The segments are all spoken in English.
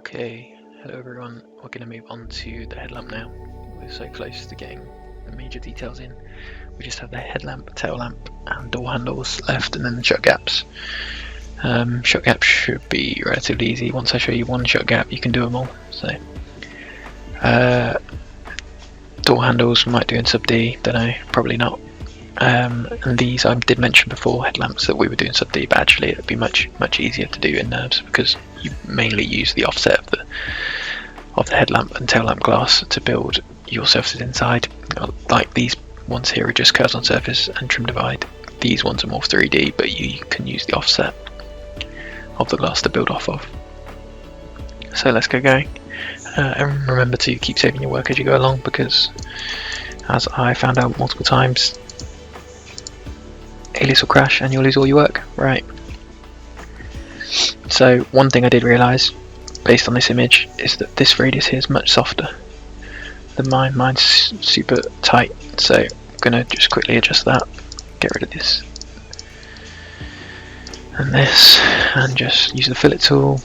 Okay, hello everyone. We're going to move on to the headlamp now. We're so close to getting the major details in. We just have the headlamp, tail lamp, and door handles left, and then the shut gaps. Shut gaps should be relatively easy. Once I show you one shut gap, you can do them all. So, door handles we might do in sub D. Don't know, probably not. And these I did mention before, headlamps, that we were doing sub D, but actually it would be much easier to do in NURBS because you mainly use the offset of the headlamp and tail lamp glass to build your surfaces inside. Like these ones here are just curves on surface and trim divide. These ones are more 3D, but you can use the offset of the glass to build off of. So let's get going. And remember to keep saving your work as you go along, because as I found out multiple times, ALIAS will crash and you'll lose all your work. Right. So one thing I did realise, based on this image, is that this radius here is much softer than mine. Mine's super tight, so I'm going to just quickly adjust that, get rid of this and this, and just use the fillet tool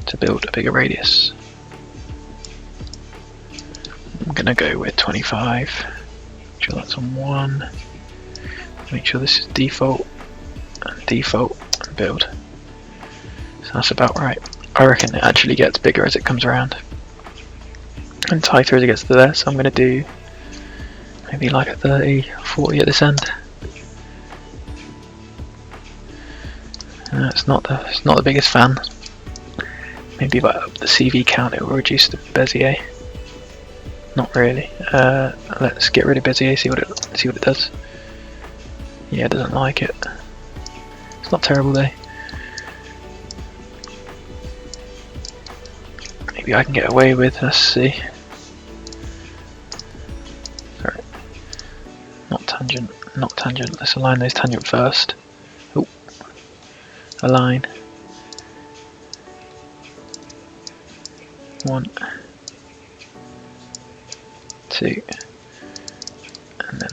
to build a bigger radius. I'm going to go with 25, make sure that's on 1. Make sure this is default, and build. So that's about right. I reckon it actually gets bigger as it comes around and tighter as it gets to there, so I'm going to do maybe like a 30, 40 at this end. It's not the biggest fan. Maybe if I up the CV count it will reduce the Bezier. Not really. Let's get rid of Bezier, see what it does. Yeah, it doesn't like it. It's not terrible though. Maybe I can get away with, let's see. Sorry. Not tangent. Let's align those tangent first. Oh. Align. 1, 2, and then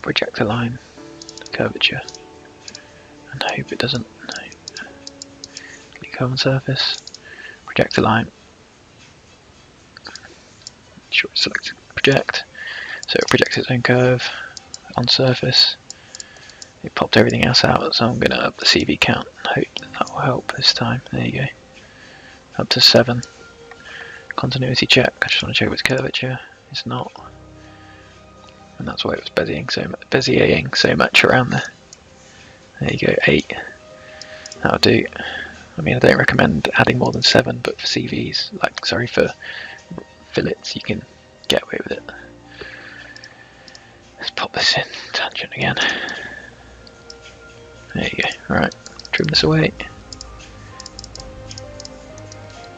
project a line. Curvature, and hope it doesn't. No. Click on surface, project a line. Make sure it's selected project, so it projects its own curve on surface. It popped everything else out, so I'm going to up the CV count. Hope that will help this time. There you go, up to 7. Continuity check. I just want to check if it's curvature. It's not. And that's why it was Beziering so much around there. There you go, 8. That'll do. I mean, I don't recommend adding more than 7, but for CVs, for fillets, you can get away with it. Let's pop this in, tangent again. There you go. Right, trim this away.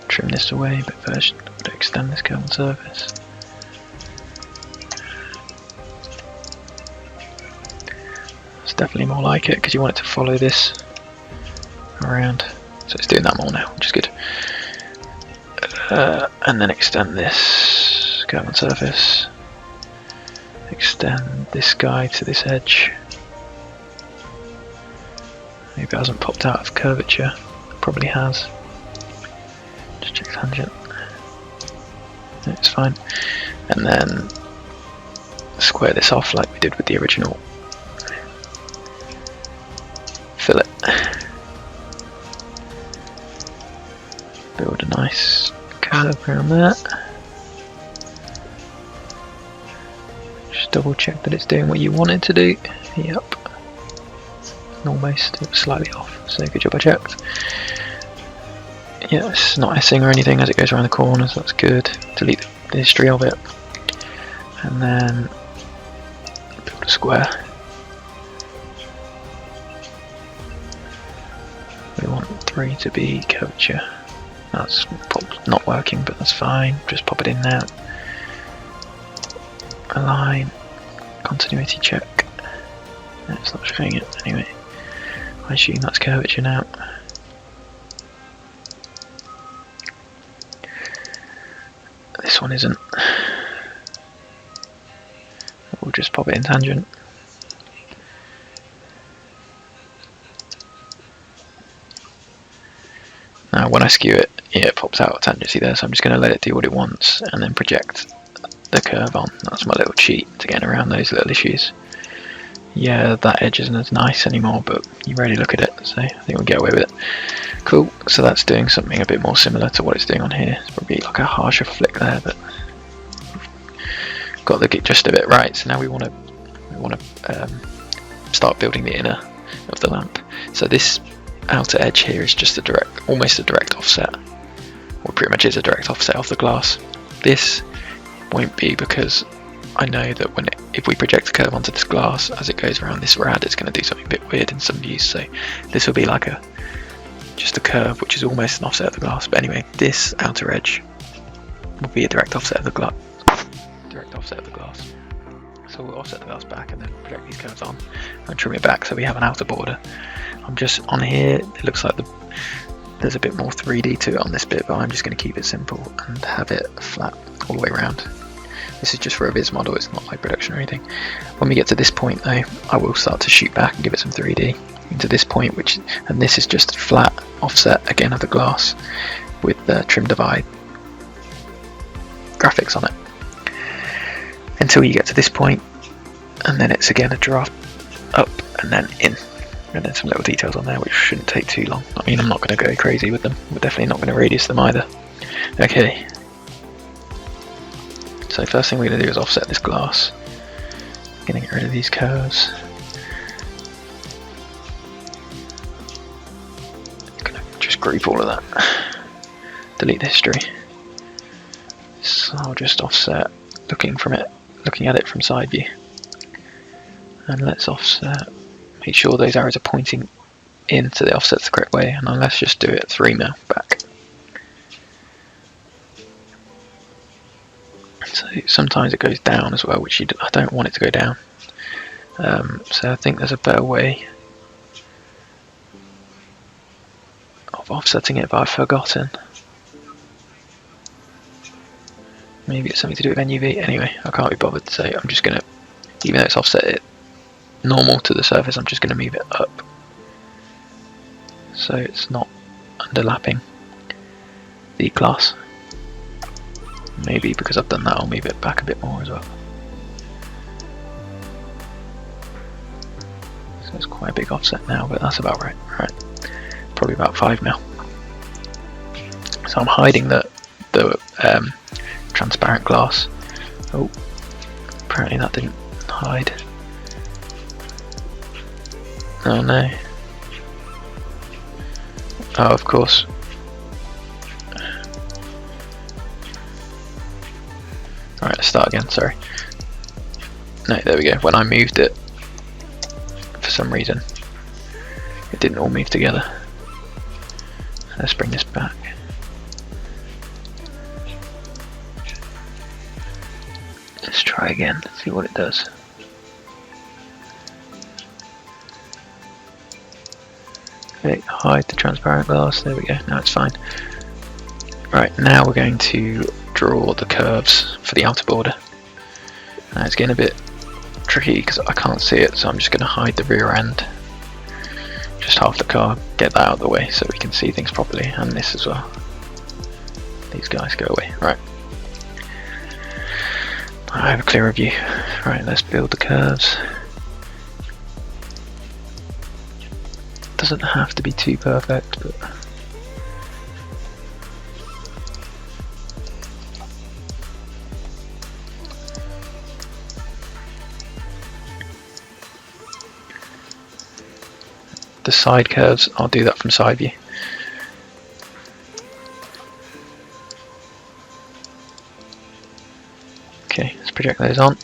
Trim this away, but first, to extend this curve on surface. Definitely more like it because you want it to follow this around, so it's doing that more now, which is good. And then extend this curve on surface, extend this guy to this edge. Maybe it hasn't popped out of curvature, it probably has. Just check tangent, it's fine. And then square this off like we did with the original fillet. Build a nice curve around that. Just double check that it's doing what you want it to do. Yep. Almost. It was slightly off, so good job I checked. Yeah, it's not S-ing or anything as it goes around the corners, that's good. Delete the history of it. And then build a square. We want 3 to be curvature. That's not working, but that's fine. Just pop it in now. Align. Continuity check. It's not showing it anyway. I assume that's curvature now. This one isn't. We'll just pop it in tangent. Now when I skew it, yeah, it pops out tangency there, so I'm just going to let it do what it wants and then project the curve on. That's my little cheat to getting around those little issues. Yeah, that edge isn't as nice anymore, but you rarely look at it, so I think we'll get away with it. Cool, so that's doing something a bit more similar to what it's doing on here. It's probably like a harsher flick there, but got the gist of it right. So now we want to start building the inner of the lamp. So this outer edge here is just almost a direct offset, or pretty much is a direct offset of the glass. This won't be, because I know that if we project a curve onto this glass as it goes around this rad, it's going to do something a bit weird in some views. So this will be like just a curve which is almost an offset of the glass. But anyway, this outer edge will be a direct offset of the glass. So we'll offset the glass back and then project these curves on and trim it back so we have an outer border. I'm just on here, it looks like there's a bit more 3D to it on this bit, but I'm just going to keep it simple and have it flat all the way around. This is just for a Viz model, it's not like production or anything. When we get to this point though, I will start to shoot back and give it some 3D into this point, and this is just a flat offset again of the glass with the trim divide graphics on it. Until you get to this point, and then it's again a draft up and then in, and then some little details on there which shouldn't take too long. I mean, I'm not going to go crazy with them, we're definitely not going to radius them either. Okay, so first thing we're going to do is offset this glass. Going to get rid of these curves. Going to just group all of that. Delete the history. So I'll just offset, looking at it from side view. And let's offset, make sure those arrows are pointing in so they offset the correct way, and then let's just do it 3 mil back. So sometimes it goes down as well, which I don't want it to go down. So I think there's a better way of offsetting it, but I've forgotten. Maybe it's something to do with NUV. Anyway, I can't be bothered to say. I'm just going to, even though it's offset it normal to the surface, I'm just going to move it up so it's not underlapping the glass. Maybe because I've done that, I'll move it back a bit more as well. So it's quite a big offset now, but that's about right. Right, probably about 5 mil. So I'm hiding the transparent glass. Oh, apparently that didn't hide. Oh no. Oh, of course. Alright, let's start again, sorry. No, there we go. When I moved it, for some reason, it didn't all move together. Let's bring this back. Let's try again, see what it does. Okay, hide the transparent glass, there we go, now it's fine. Right, now we're going to draw the curves for the outer border. Now it's getting a bit tricky because I can't see it, so I'm just going to hide the rear end. Just half the car, get that out of the way so we can see things properly, and this as well. These guys go away, right. I have a clearer view. Right, let's build the curves. Doesn't have to be too perfect, but the side curves, I'll do that from side view. Okay, let's project those on.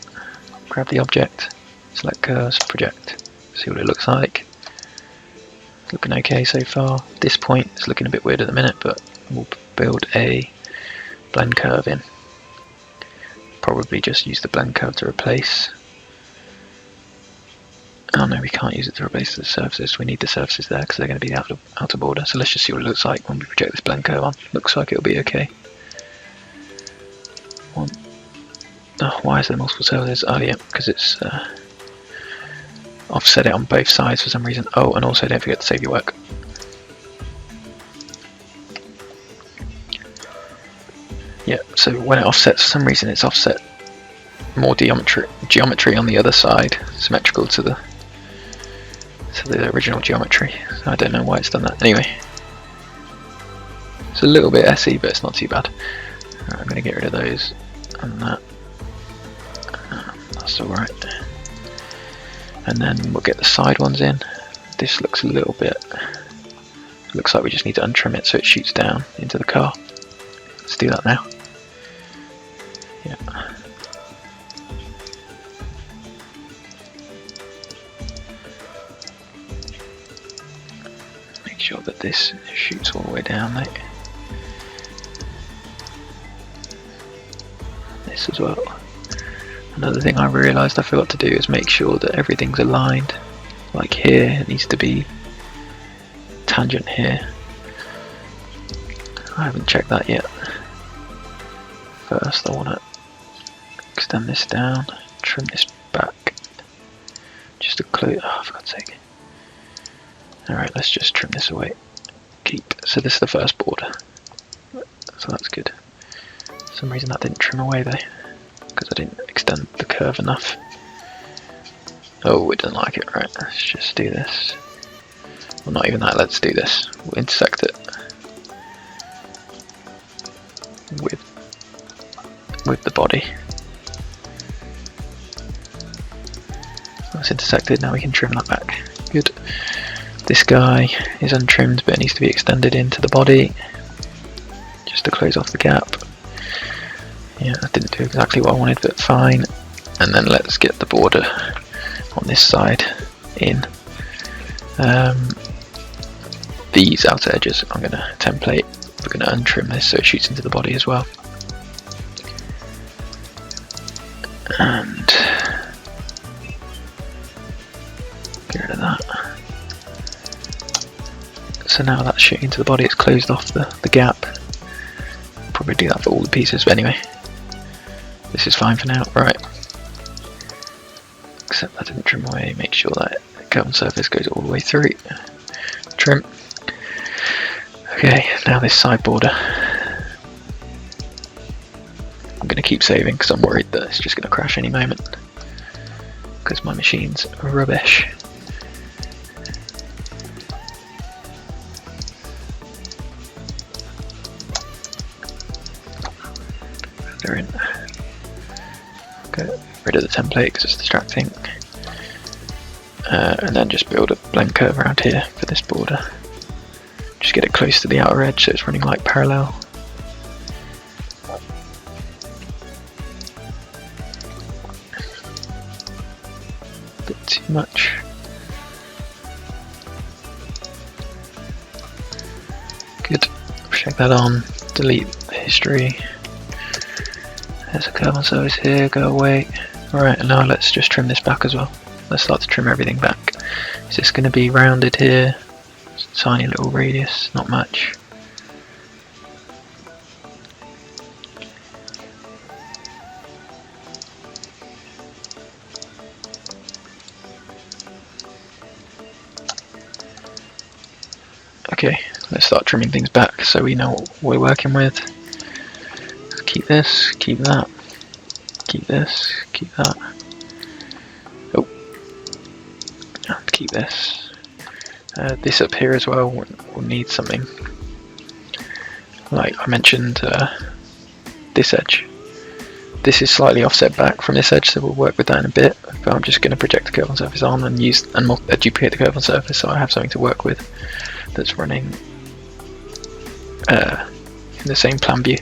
Grab the object, select curves, project. See what it looks like. It's looking okay so far. This point is looking a bit weird at the minute, but we'll build a blend curve in. Probably just use the blend curve to replace. Oh no, we can't use it to replace the surfaces. We need the surfaces there because they're going to be the outer border. So let's just see what it looks like when we project this blend curve on. Looks like it'll be okay. Oh, why is there multiple surfaces? Oh yeah, because it's offset it on both sides for some reason. Oh, and also don't forget to save your work. Yeah, so when it offsets, for some reason it's offset more geometry on the other side, symmetrical to the original geometry. So I don't know why it's done that. Anyway, it's a little bit SE, but it's not too bad. Right, I'm going to get rid of those and that. That's alright. And then we'll get the side ones in. This looks a little bit... looks like we just need to untrim it so it shoots down into the car. Let's do that now. Yeah. Make sure that this shoots all the way down, mate. This as well. Another thing I realised I forgot to do is make sure that everything's aligned. Like here, it needs to be tangent here. I haven't checked that yet. First I want to extend this down, trim this back. Just to close, oh for God's sake. Alright, let's just trim this away. Keep, so this is the first border. So that's good. For some reason that didn't trim away though, because I didn't extend the curve enough. Oh, it doesn't like it. Right, let's just do this. Well, not even that, let's do this. We'll intersect it with the body. That's intersected, now we can trim that back. Good. This guy is untrimmed, but it needs to be extended into the body just to close off the gap. Yeah, that didn't do exactly what I wanted, but fine. And then let's get the border on this side in. These outer edges I'm going to template. We're going to untrim this so it shoots into the body as well. And get rid of that. So now that's shooting into the body, it's closed off the gap. Probably do that for all the pieces, but anyway. This is fine for now, right. Except that didn't trim away, make sure that the curve on surface goes all the way through. Trim. Okay, now this side border. I'm going to keep saving because I'm worried that it's just going to crash any moment. Because my machine's rubbish. They're in. Get rid of the template because it's distracting. And then just build a blend curve around here for this border. Just get it close to the outer edge so it's running like parallel. Bit too much. Good. Check that on. Delete the history. There's a curve on surface here. Go away. Alright, and now let's just trim this back as well. Let's start to trim everything back. Is this going to be rounded here? Tiny little radius, not much. Okay, let's start trimming things back so we know what we're working with. Keep this, keep that, keep this, keep that. Oh, and keep this. This up here as well will need something. Like I mentioned, this edge. This is slightly offset back from this edge, so we'll work with that in a bit. But I'm just going to project the curve on surface on and use and duplicate the curve on surface, so I have something to work with that's running in the same plan view.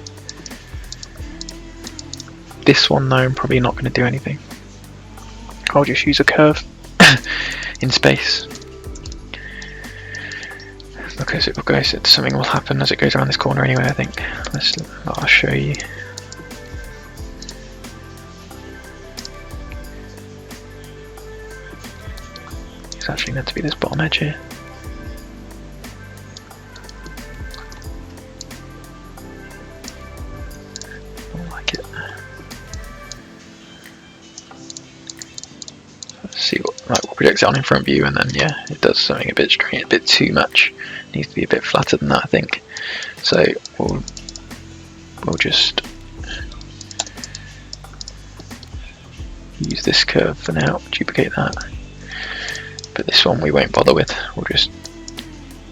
This one though, I'm probably not going to do anything. I'll just use a curve in space. Because it will go, so something will happen as it goes around this corner anyway, I think. I'll show you. It's actually meant to be this bottom edge here. I don't like it. Let's see what, right, we'll project it on in front view and then yeah, it does something a bit strange, a bit too much. Needs to be a bit flatter than that, I think. So we'll just use this curve for now, duplicate that. But this one we won't bother with, we'll just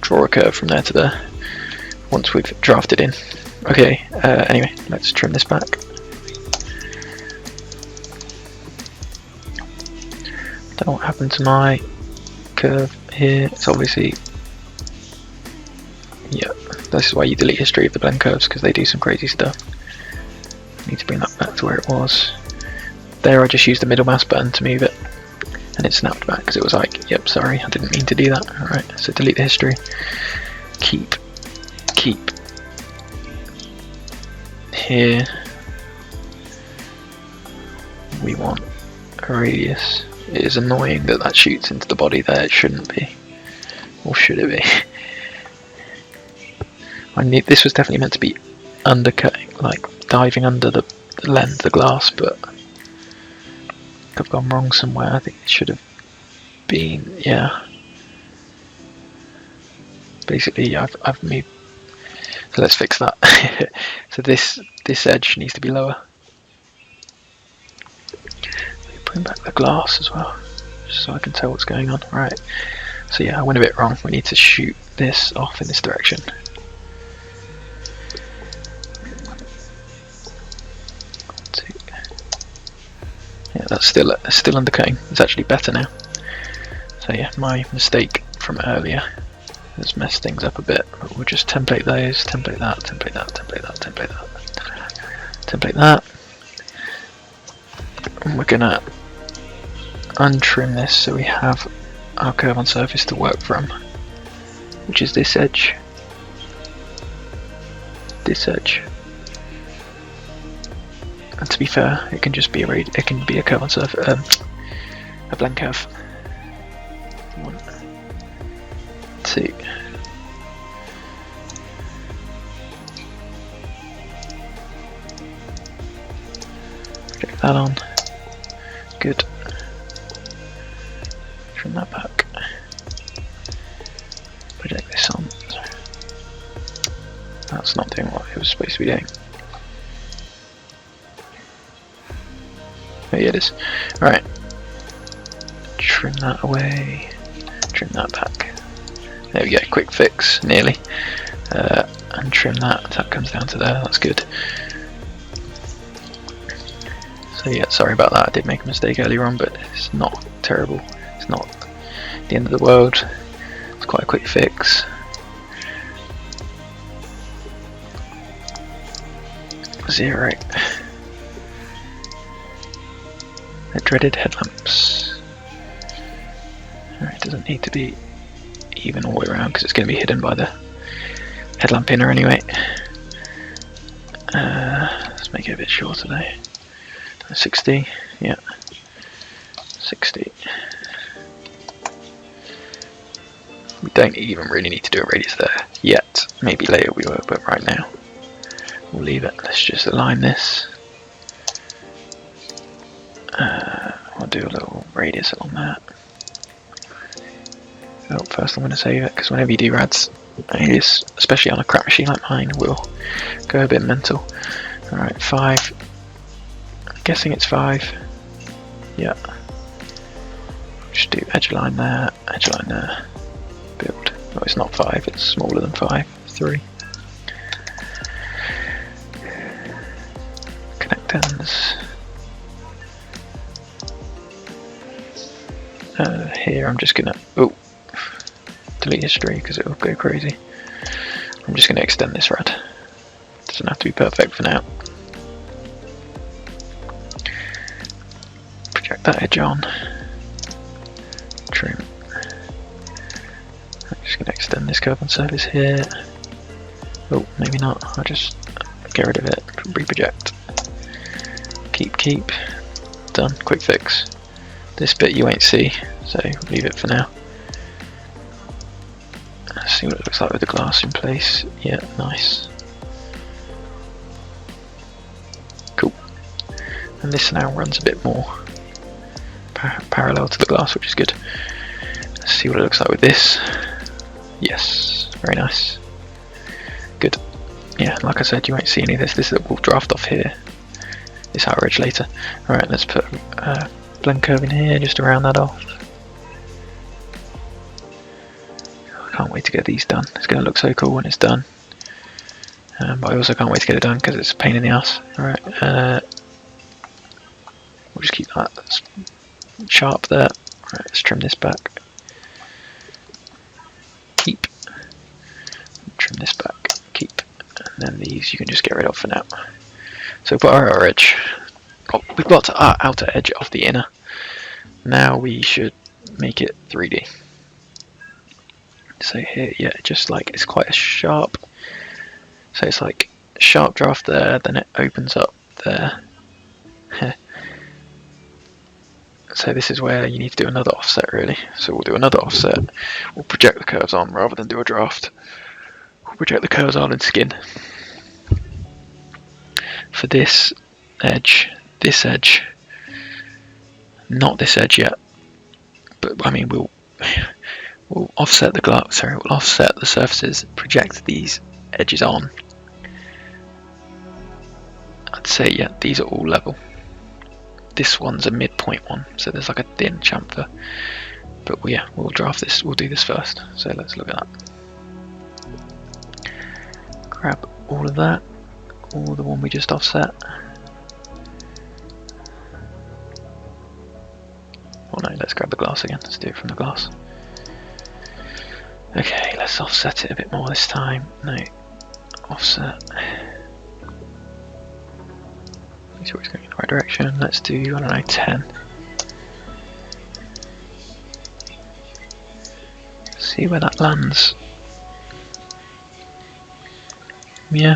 draw a curve from there to there once we've drafted in. Okay, anyway, let's trim this back. Don't know what happened to my curve here. It's obviously, yeah, this is why you delete history of the blend curves, because they do some crazy stuff. Need to bring that back to where it was. There I just used the middle mouse button to move it, and it snapped back because it was like, yep, sorry, I didn't mean to do that. Alright, so delete the history. Keep. Here we want a radius. It is annoying that that shoots into the body there, it shouldn't be. Or should it be? This was definitely meant to be undercutting, like diving under the lens, the glass, but I've gone wrong somewhere. I think it should have been, yeah. Basically, I've moved. So let's fix that. So this edge needs to be lower. Bring back the glass as well, just so I can tell what's going on. Right. So yeah, I went a bit wrong. We need to shoot this off in this direction. Yeah, that's still undercutting. It's actually better now. So yeah, my mistake from earlier has messed things up a bit. But we'll just template those, template that, template that, template that, template that, template that. And we're gonna untrim this so we have our curve on surface to work from, which is this edge, this edge. And to be fair, it can just be it can be a curve on surface, a blend curve. 1, 2. Project that on. Good. Trim that back. Project this on. That's not doing what it was supposed to be doing. Oh yeah, it is. Right. Trim that away. Trim that back. There we go. Quick fix, nearly. And trim that. That comes down to there. That's good. So yeah, sorry about that. I did make a mistake earlier on, but it's not terrible. It's not the end of the world. It's quite a quick fix. Zero. The dreaded headlamps. It doesn't need to be even all the way around because it's going to be hidden by the headlamp inner anyway. Let's make it a bit shorter though. 60, yeah. 60. We don't even really need to do a radius there yet. Maybe later we will, but right now we'll leave it. Let's just align this. I'll do a little radius along that. Oh, first I'm going to save it because whenever you do rads, alias, especially on a crap machine like mine, will go a bit mental. Alright, 5. I'm guessing it's 5. Yeah. Just do edge line there, build. No, it's not 5, it's smaller than 5. 3. Connect ends. Here I'm just gonna delete history because it will go crazy. I'm just gonna extend this rad. Doesn't have to be perfect for now. Project that edge on. Trim. I'm just gonna extend this curve on surface here. Oh, maybe not. I'll just get rid of it. Reproject. Keep. Done. Quick fix. This bit you won't see, so leave it for now. Let's see what it looks like with the glass in place. Yeah, nice. Cool. And this now runs a bit more parallel to the glass, which is good. Let's see what it looks like with this. Yes, very nice. Good. Yeah, like I said, you won't see any of this. This will draft off here. This outer edge later. Alright, let's put blend curve in here just to round that off. I can't wait to get these done. It's going to look so cool when it's done. But I also can't wait to get it done because it's a pain in the ass. Alright, we'll just keep that sharp there. Alright, let's trim this back. Keep. Trim this back. Keep. And then these you can just get rid of for now. So we've got our outer edge. Oh, we've got our outer edge of the inner. Now we should make it 3D. So here, yeah, just like it's quite a sharp. So it's like sharp draft there, then it opens up there. So this is where you need to do another offset really. So we'll do another offset. We'll project the curves on rather than do a draft. We'll project the curves on and skin. For this edge, not this edge yet. But I mean we'll offset the glass. Sorry, we'll offset the surfaces, project these edges on. I'd say yeah, these are all level. This one's a midpoint one, so there's like a thin chamfer. But yeah, we'll draft this. We'll do this first. So let's look at that. Grab all of that, or the one we just offset. Oh no, let's grab the glass again. Let's do it from the glass. Okay, let's offset it a bit more this time. No, offset. Make sure it's going in the right direction. Let's do, I don't know, 10. See where that lands. Yeah.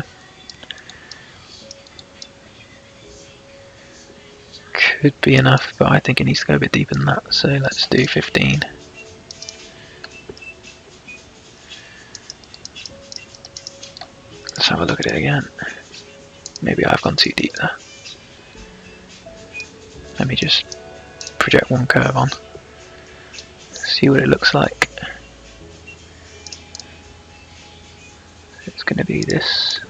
Could be enough, but I think it needs to go a bit deeper than that. So let's do 15. Let's have a look at it again. Maybe I've gone too deep there. Let me just project one curve on. See what it looks like. It's going to be this.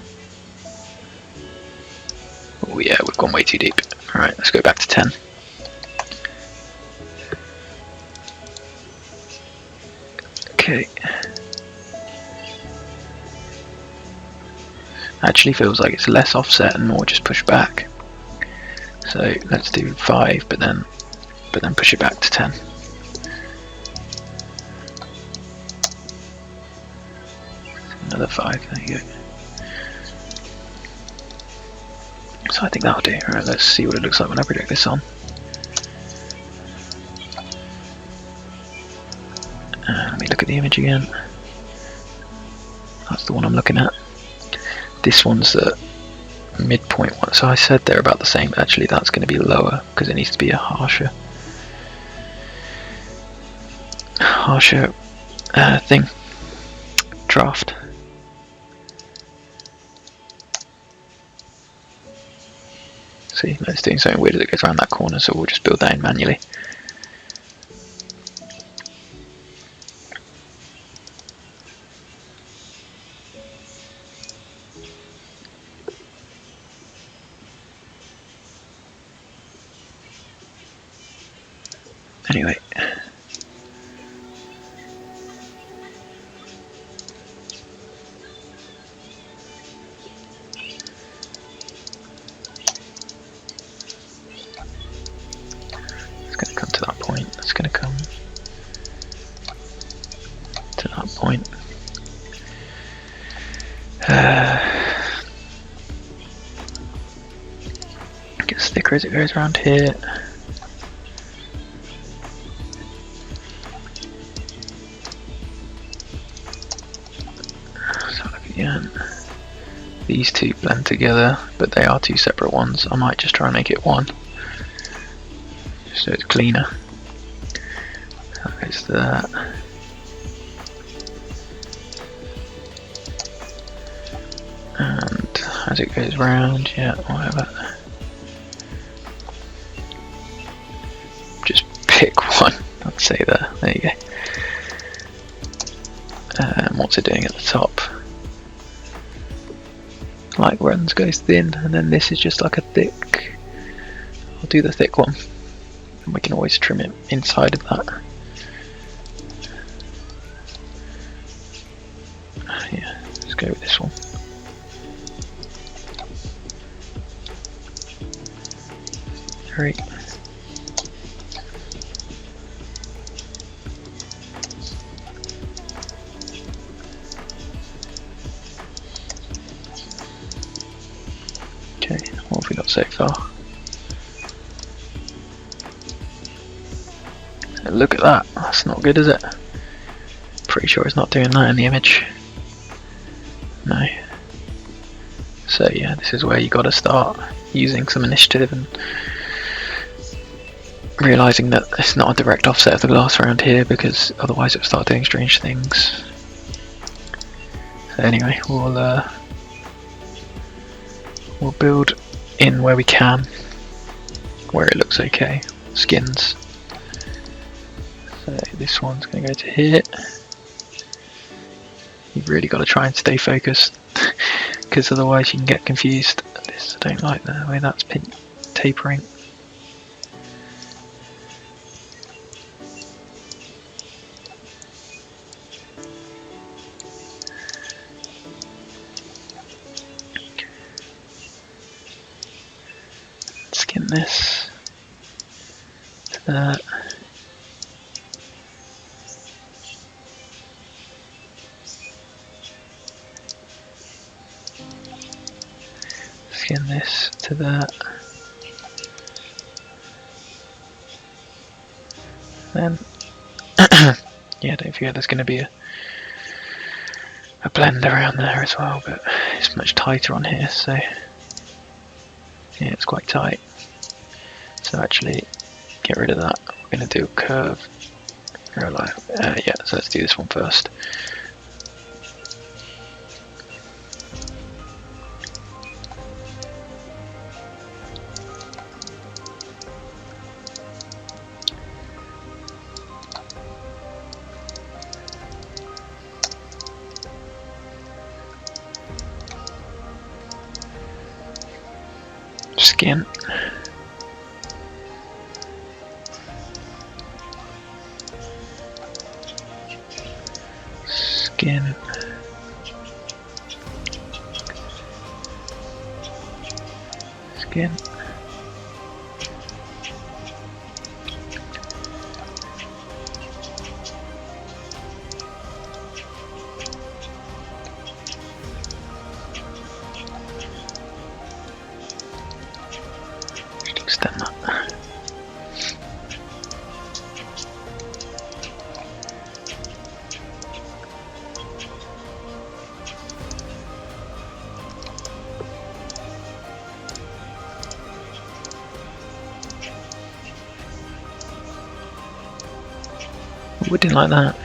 Oh yeah, we've gone way too deep. Alright, let's go back to 10. Okay. Actually feels like it's less offset and more just push back. So let's do 5, but then push it back to 10. Another 5. There you go. So I think that'll do. Alright, let's see what it looks like when I project this on. Let me look at the image again. That's the one I'm looking at. This one's the midpoint one. So I said they're about the same, but actually that's going to be lower because it needs to be a harsher thing. Draft. See, it's doing something weird as it goes around that corner, so we'll just build that in manually. Anyway. It's going to come to that point. It's going to come to that point. It gets thicker as it goes around here. Again, these two blend together, but they are two separate ones. I might just try and make it one, just so it's cleaner. That goes to that. And as it goes round, yeah, whatever. Just pick one, I'd say there. There you go. What's it doing at the top? Light runs goes thin, and then this is just like a thick. I'll do the thick one. and we can always trim it inside of that. Yeah, let's go with this one. Great. Okay, what have we got so far? Look at that, that's not good, is it? Pretty sure it's not doing that in the image. No. So yeah, this is where you gotta start using some initiative and realising that it's not a direct offset of the glass around here, because otherwise it'll start doing strange things. So anyway, we'll build in where we can, where it looks okay. Skins. So this one's going to go to here. You've really got to try and stay focused, because otherwise you can get confused. This, I don't like the way that's tapering. Skin this to that. Skin this to that. Then, yeah, don't forget there's going to be a blend around there as well, but it's much tighter on here, so yeah, it's quite tight. So actually, get rid of that. We're going to do a curve. Yeah, so let's do this one first. Skin. Skin. Skin. Just extend that. We didn't like that.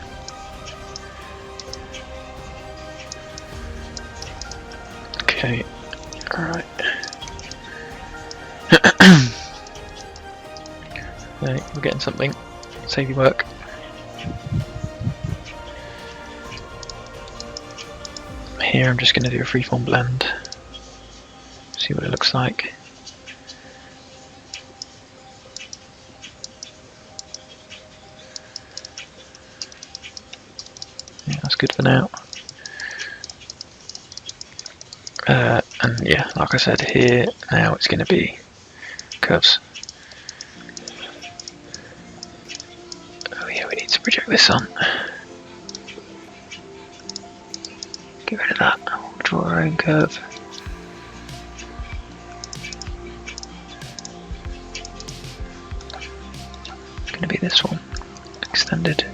Okay, alright. Right, we're getting something. Save your work. Here I'm just going to do a freeform blend. See what it looks like. That's good for now. And yeah, like I said, here now it's going to be curves. Oh yeah, we need to project this on. Get rid of that. We'll draw our own curve. It's going to be this one, extended.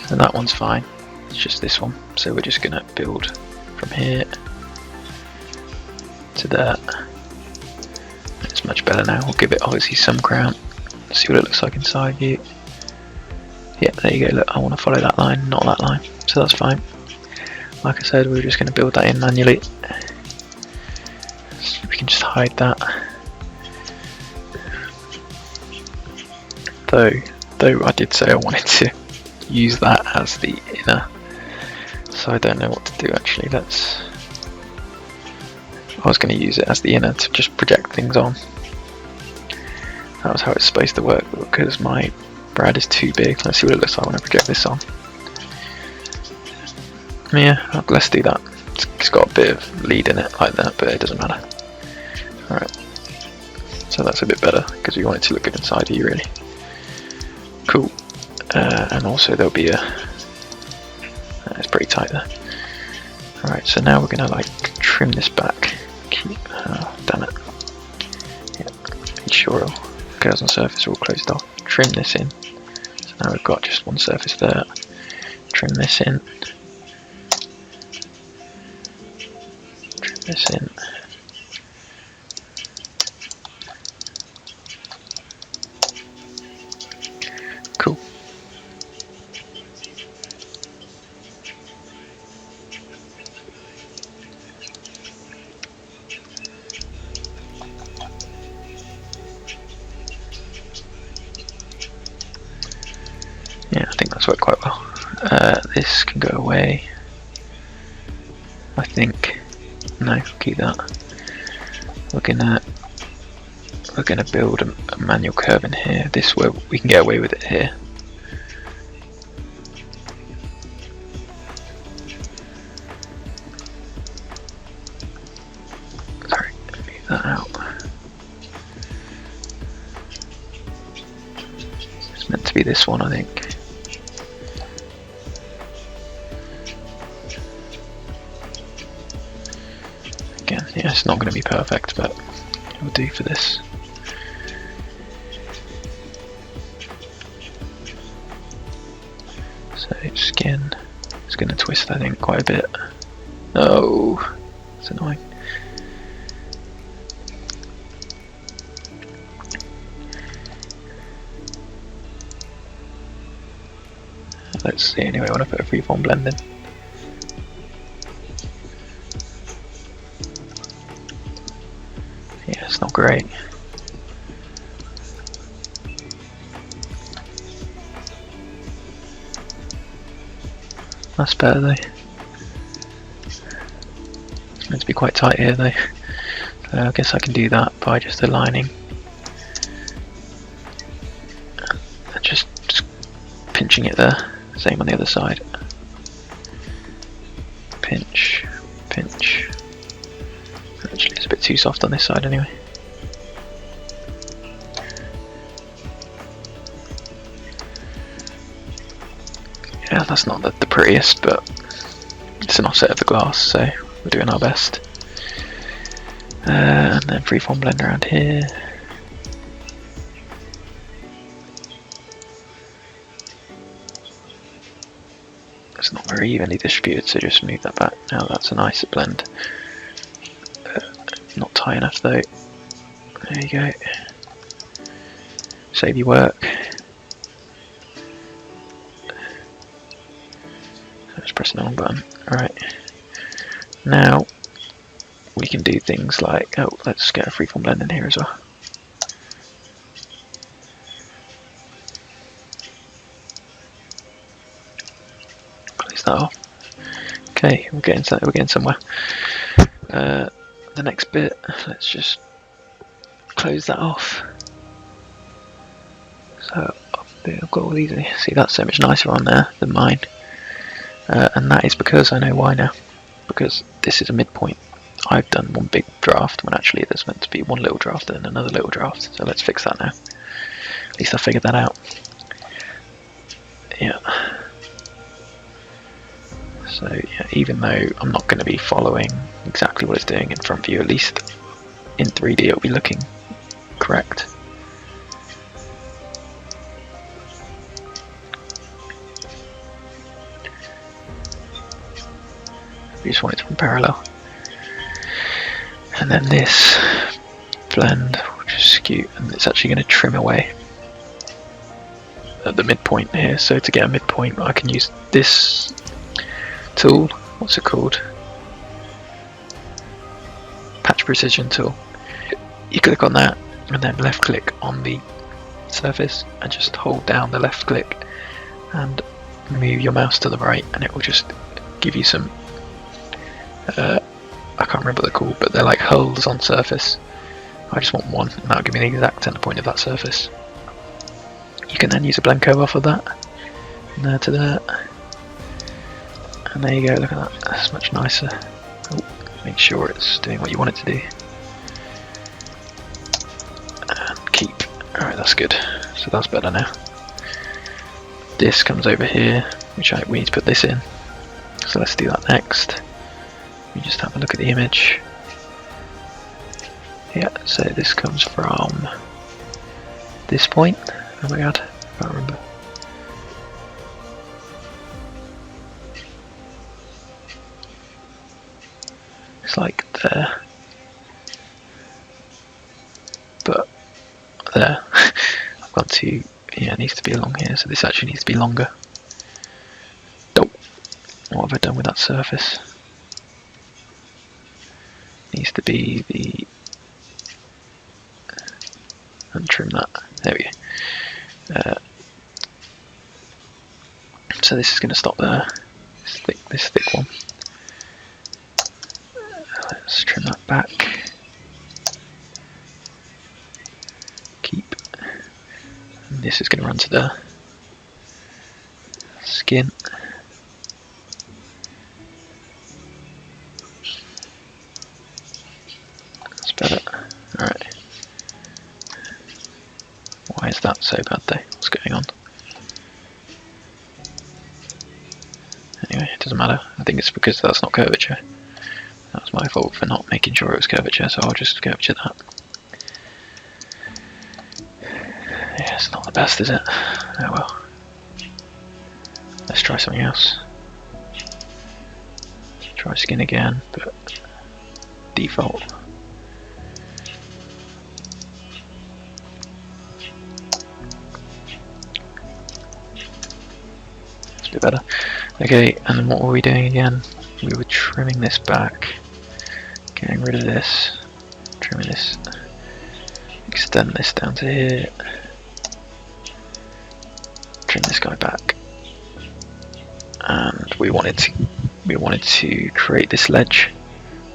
So that one's fine, it's just this one. So we're just going to build from here to there. It's much better now. We'll give it obviously some crown, see what it looks like inside view. Yeah, there you go, look, I want to follow that line, not that line, so that's fine. Like I said, we're just going to build that in manually. So we can just hide that. Though I did say I wanted to use that as the inner. So I don't know what to do actually. I was going to use it as the inner to just project things on. That was how it's supposed to work, but because my brad is too big, let's see what it looks like when I project this on. Yeah, let's do that. It's got a bit of lead in it like that, but it doesn't matter. Alright, so that's a bit better because we want it to look good inside here, really. Cool. And also there'll be a... it's pretty tight there. Alright, so now we're going to like trim this back. Keep... damn it. Yeah, make sure it goes on the surface all closed off. Trim this in. So now we've got just one surface there. Trim this in. Trim this in. Cool. Yeah, I think that's worked quite well. This can go away. I think. No, keep that. We're gonna build a manual curve in here. This way we can get away with it here. Sorry, leave that out. It's meant to be this one, I think. Again, yeah, it's not going to be perfect, but it will do for this. So skin is going to twist, I think, quite a bit. Oh, it's annoying. Let's see anyway when I put a freeform blend in. Yeah, it's not great. That's better though. It's meant to be quite tight here though. So I guess I can do that by just aligning. And just pinching it there. Same on the other side. Pinch, pinch. Actually, it's a bit too soft on this side anyway. Yeah, that's not the prettiest, but it's an offset of the glass, so we're doing our best. And then freeform blend around here. It's not very evenly distributed, so just move that back. Now that's a nicer blend. Not tight enough though. There you go. Save your work. Just pressing the wrong button. Alright. Now we can do things like, oh, let's get a freeform blend in here as well. Close that off. Okay, we're getting somewhere. The next bit, let's just close that off. So I've got all these. See, that's so much nicer on there than mine, and that is because I know why now. Because this is a midpoint. I've done one big draft when actually there's meant to be one little draft and another little draft. So let's fix that now. At least I figured that out. Yeah. So yeah, even though I'm not going to be following exactly what it's doing in front view, at least in 3D it'll be looking correct. We just want it to run parallel. And then this blend will just skew, and it's actually going to trim away at the midpoint here. So to get a midpoint I can use this tool, what's it called? Patch Precision tool. You click on that and then left click on the surface and just hold down the left click and move your mouse to the right and it will just give you some, I can't remember what they're called, but they're like holes on surface. I just want one, and that'll give me the exact center point of that surface. You can then use a blanco off of that, and there to there, and there you go, look at that, that's much nicer. Oh, make sure it's doing what you want it to do. And keep, alright, that's good, so that's better now. This comes over here, which we need to put this in, so let's do that next. We just have a look at the image. Yeah, so this comes from this point. Oh my god, I can't remember. It's like there. But there. I've got to, yeah, it needs to be along here, so this actually needs to be longer. Oh, what have I done with that surface? Needs to be the, and trim that, there we go. So this is going to stop there, this thick one. Let's trim that back. Keep. And this is going to run to the skin. That's better. Alright. Why is that so bad though? What's going on? Anyway, it doesn't matter. I think it's because that's not curvature. That was my fault for not making sure it was curvature, so I'll just curvature that. Yeah, it's not the best, is it? Oh well. Let's try something else. Try skin again, but default. That's a bit better. Okay, and then what were we doing again? We were trimming this back, getting rid of this, trimming this, extend this down to here, trim this guy back, and we wanted to create this ledge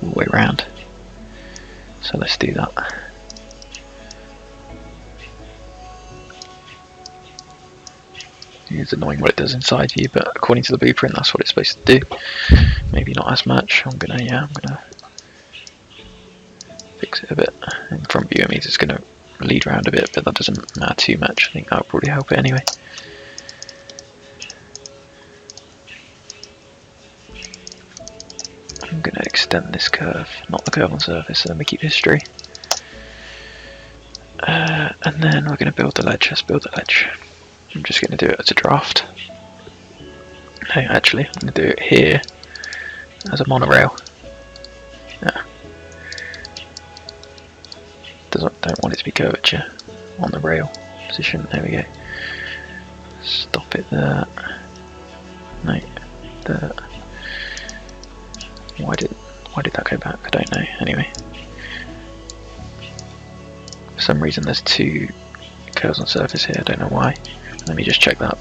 all the way around. So let's do that. It's annoying what it does inside you, but according to the blueprint that's what it's supposed to do. Maybe not as much. I'm gonna fix it a bit. In front view it means it's gonna lead around a bit, but that doesn't matter too much. I think that'll probably help it anyway. I'm gonna extend this curve, not the curve on surface, so then we keep history. And then we're gonna build the ledge. Let's build the ledge. I'm just going to do it as a draft. No, actually, I'm going to do it here as a monorail. Yeah. Don't want it to be curvature on the rail position. There we go. Stop it there. No, there. Why did that go back? I don't know. Anyway, for some reason there's two curves on surface here. I don't know why. Let me just check that.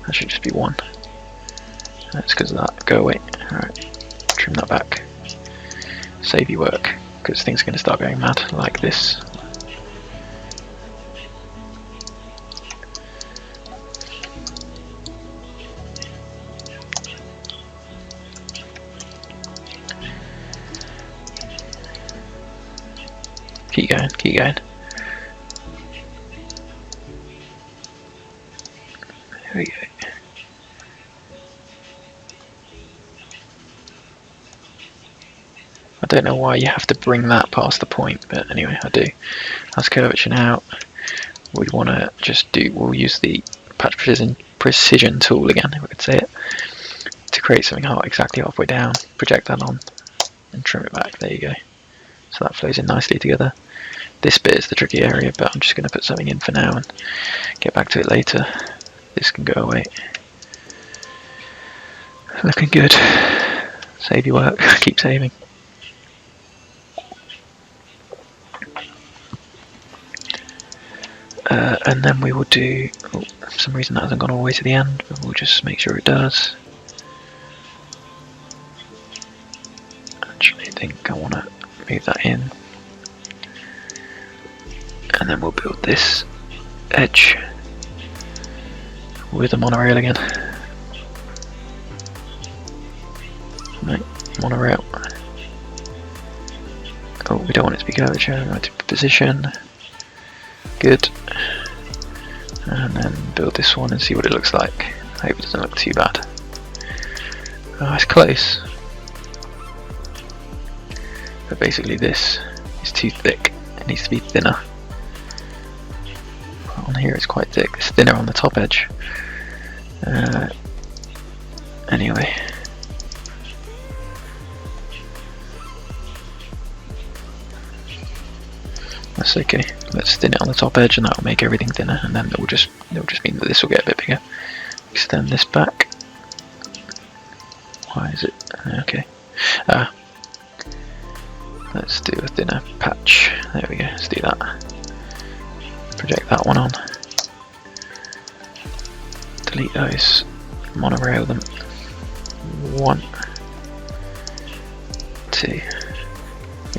That should just be one. That's because of that. Go away. Alright. Trim that back. Save your work, because things are going to start going mad like this. Keep going, keep going. There we go. I don't know why you have to bring that past the point, but anyway, I do. That's curvature now. We want to just do, we'll use the patch precision tool again, if I could say it, to create something exactly halfway down, project that on, and trim it back. There you go. So that flows in nicely together. This bit is the tricky area, but I'm just going to put something in for now and get back to it later. This can go away. Looking good. Save your work. Keep saving. And then we will do, oh, for some reason that hasn't gone all the way to the end, but we'll just make sure it does. Actually, I think I want to move that in. And then we'll build this edge with a monorail again. No, monorail. Oh, we don't want it to be curvature, we want it to be position. Good. And then build this one and see what it looks like. I hope it doesn't look too bad. Oh, it's close. But basically this is too thick. It needs to be thinner. On here it's quite thick. It's thinner on the top edge. Anyway. That's okay. Let's thin it on the top edge, and that will make everything thinner. And then it will just mean that this will get a bit bigger. Extend this back. Why is it okay? Let's do a thinner patch. There we go. Let's do that. Project that one on. Delete those. Monorail them. 1, 2.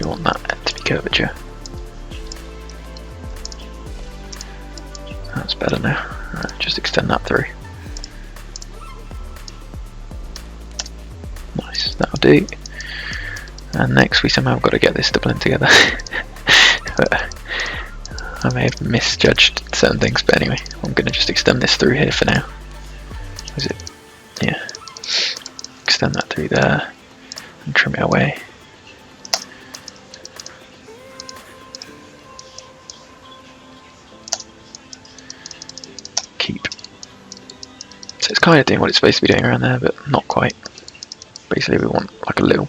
We want that to be curvature. That's better now. Right, just extend that through. Nice, that'll do. And next we somehow got to get this to blend together. But I may have misjudged certain things, but anyway, I'm going to just extend this through here for now. Is it? Yeah. Extend that through there and trim it away. Keep. So it's kind of doing what it's supposed to be doing around there, but not quite. Basically we want like a little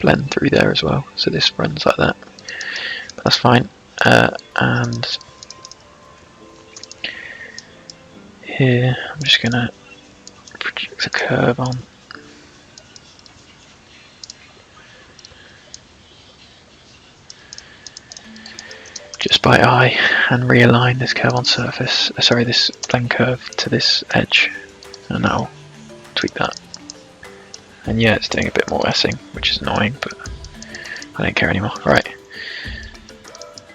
blend through there as well, so this runs like that. But that's fine. And here I'm just going to project a curve on. Just by eye, and realign this curve on surface, sorry, this blend curve to this edge, and I'll tweak that. And yeah, it's doing a bit more messing, which is annoying, but I don't care anymore. Right,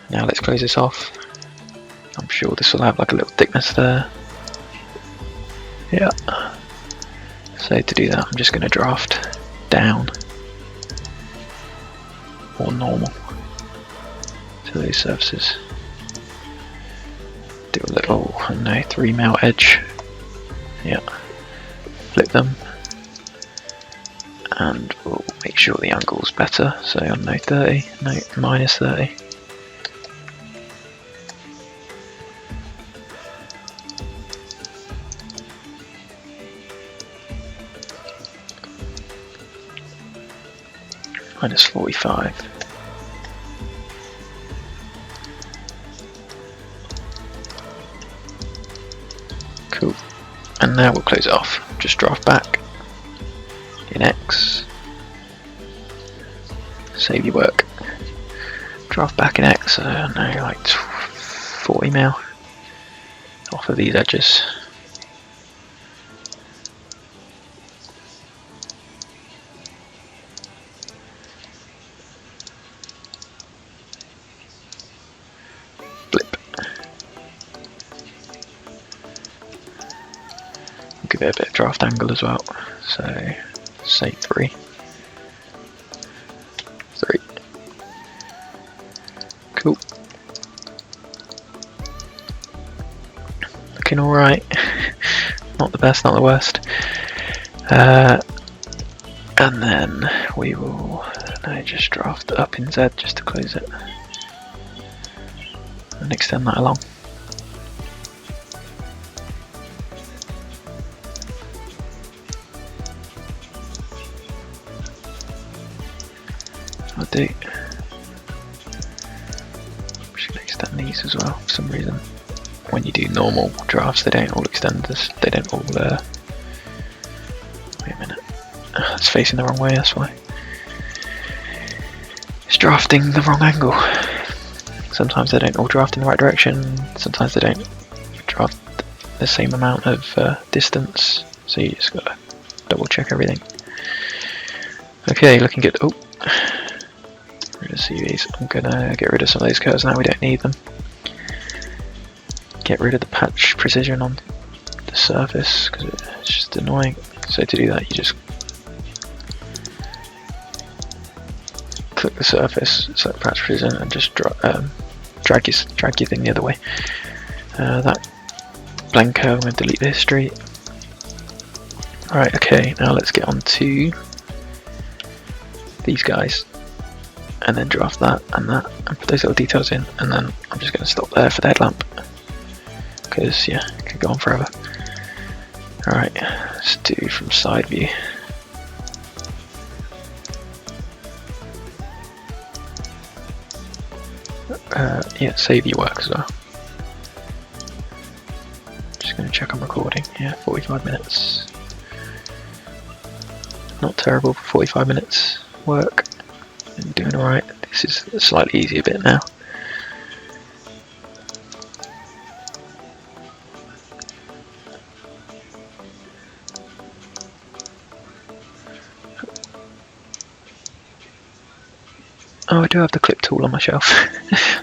now let's close this off. I'm sure this will have like a little thickness there. Yeah. So to do that, I'm just going to draft down, or normal, to those surfaces. Do a little, I don't know, 3 mil edge. Yeah. Flip them. And we'll make sure the angle's better. So I don't know, 30, no, minus 30. Minus 45. Cool. And now we'll close it off. Just draft back in X. Save your work. Draft back in X, I don't know, like 40 mil off of these edges. Give it a bit of draft angle as well, so say 3. Cool. Looking alright. Not the best, not the worst. And then we will just draft up in Z just to close it and extend that along. I'll do. I'm just going to extend these as well for some reason. When you do normal drafts, they don't all extend this. They don't all. Wait a minute. It's facing the wrong way. That's why. It's drafting the wrong angle. Sometimes they don't all draft in the right direction, sometimes they don't draft the same amount of distance, so you just gotta double check everything. Okay, looking good. Oh, get rid of CVs. I'm gonna get rid of some of those curves now, we don't need them. Get rid of the patch precision on the surface because it's just annoying. So to do that, you just click the surface, select patch precision, and just drag your thing the other way. That blend curve, I'm going to delete the history. Alright, okay, now let's get on to these guys, and then draft that, and put those little details in, and then I'm just going to stop there for the headlamp, because yeah, it could go on forever. Alright, let's do from side view. Yeah, save your work as well. Just going to check I'm recording. Yeah, 45 minutes. Not terrible for 45 minutes work. I'm doing alright. This is a slightly easier bit now. Oh, I do have the clip tool on my shelf.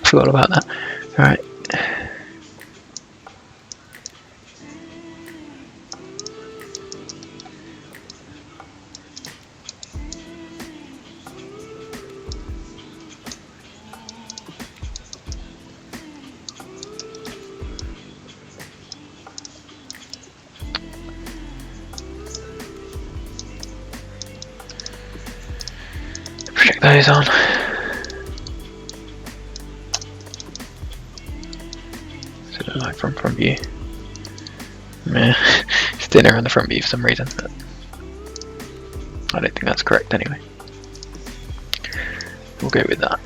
Forgot about that. Alright. Project those on. Like from front view. Meh. It's thinner on the front view for some reason, but I don't think that's correct anyway. We'll go with that.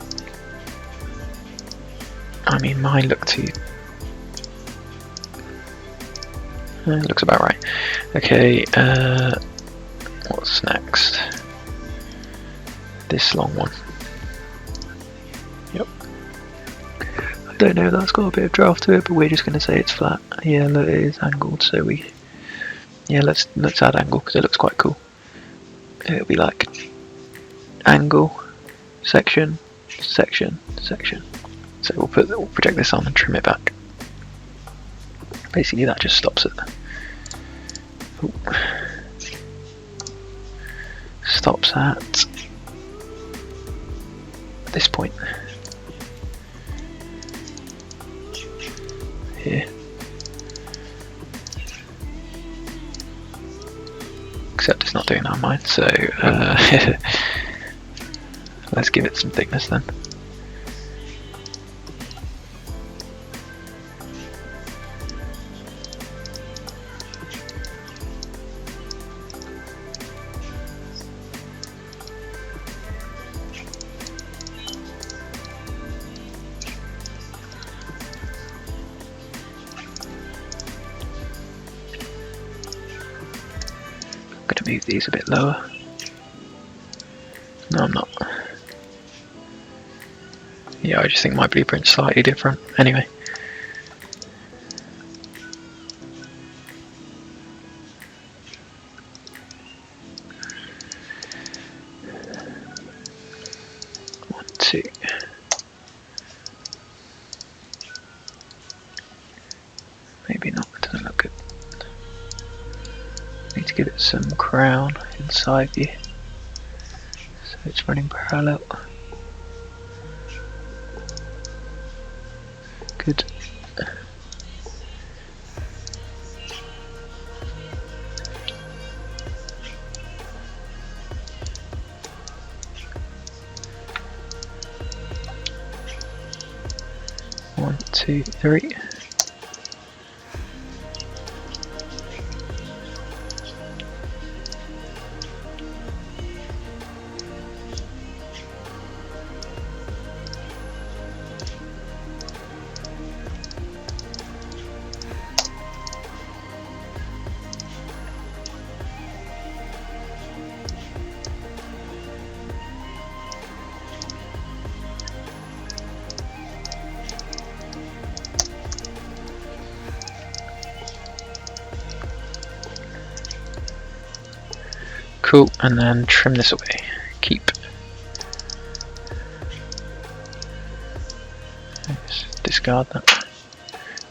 I mean, mine look too. Looks about right. Okay, what's next? This long one. Yep. I don't know, that's got a bit of draft to it, but we're just going to say it's flat. Yeah, look, it is angled, so let's add angle because it looks quite cool. It'll be like angle, section, section, section. So we'll project this on and trim it back. Basically, that just stops it. Ooh. Stops at this point. Here. Except it's not doing that on mine, so let's give it some thickness then. Move these a bit lower. No, I'm not. Yeah, I just think my blueprint's slightly different. Anyway. One, two. Maybe not, it doesn't look good. Need to give it some crown inside view, so it's running parallel. Good. One, two, three. Cool, and then trim this away. Keep. Just discard that.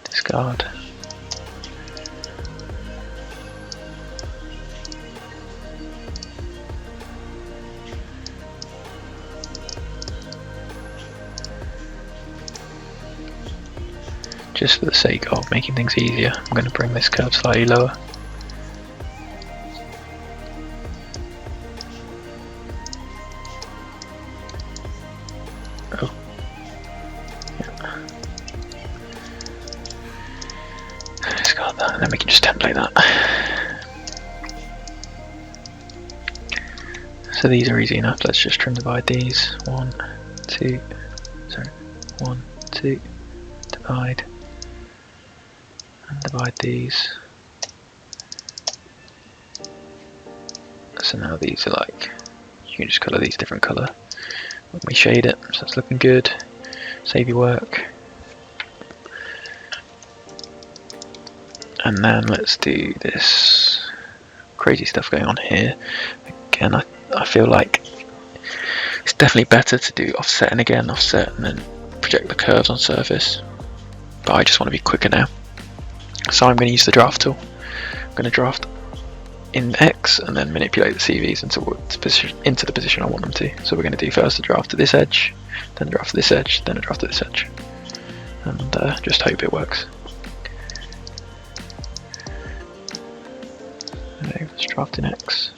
Discard. Just for the sake of making things easier, I'm going to bring this curve slightly lower. Oh. Yeah. Discard that, and then we can just template that. So these are easy enough. Let's just trim divide these. 1, 2, divide. And divide these. So now these are like, you can just colour these different colour when we shade it, so it's looking good. Save your work. And then let's do this crazy stuff going on here. Again, I feel like it's definitely better to do offset and again offset and then project the curves on surface. But I just want to be quicker now. So I'm going to use the draft tool. I'm going to draft in X and then manipulate the CVs into the position I want them to. So we're going to do first a draft to this edge, then a draft to this edge, then a draft to this edge. And just hope it works. Okay, let's draft in X.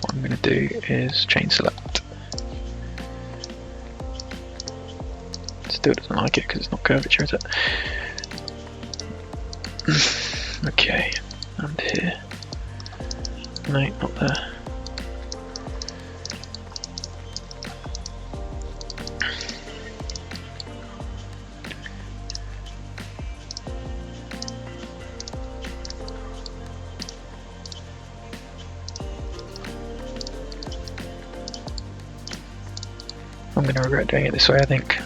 What I'm going to do is chain select. Still doesn't like it because it's not curvature, is it? Okay, and here. No, not there. I'm going to regret doing it this way. I think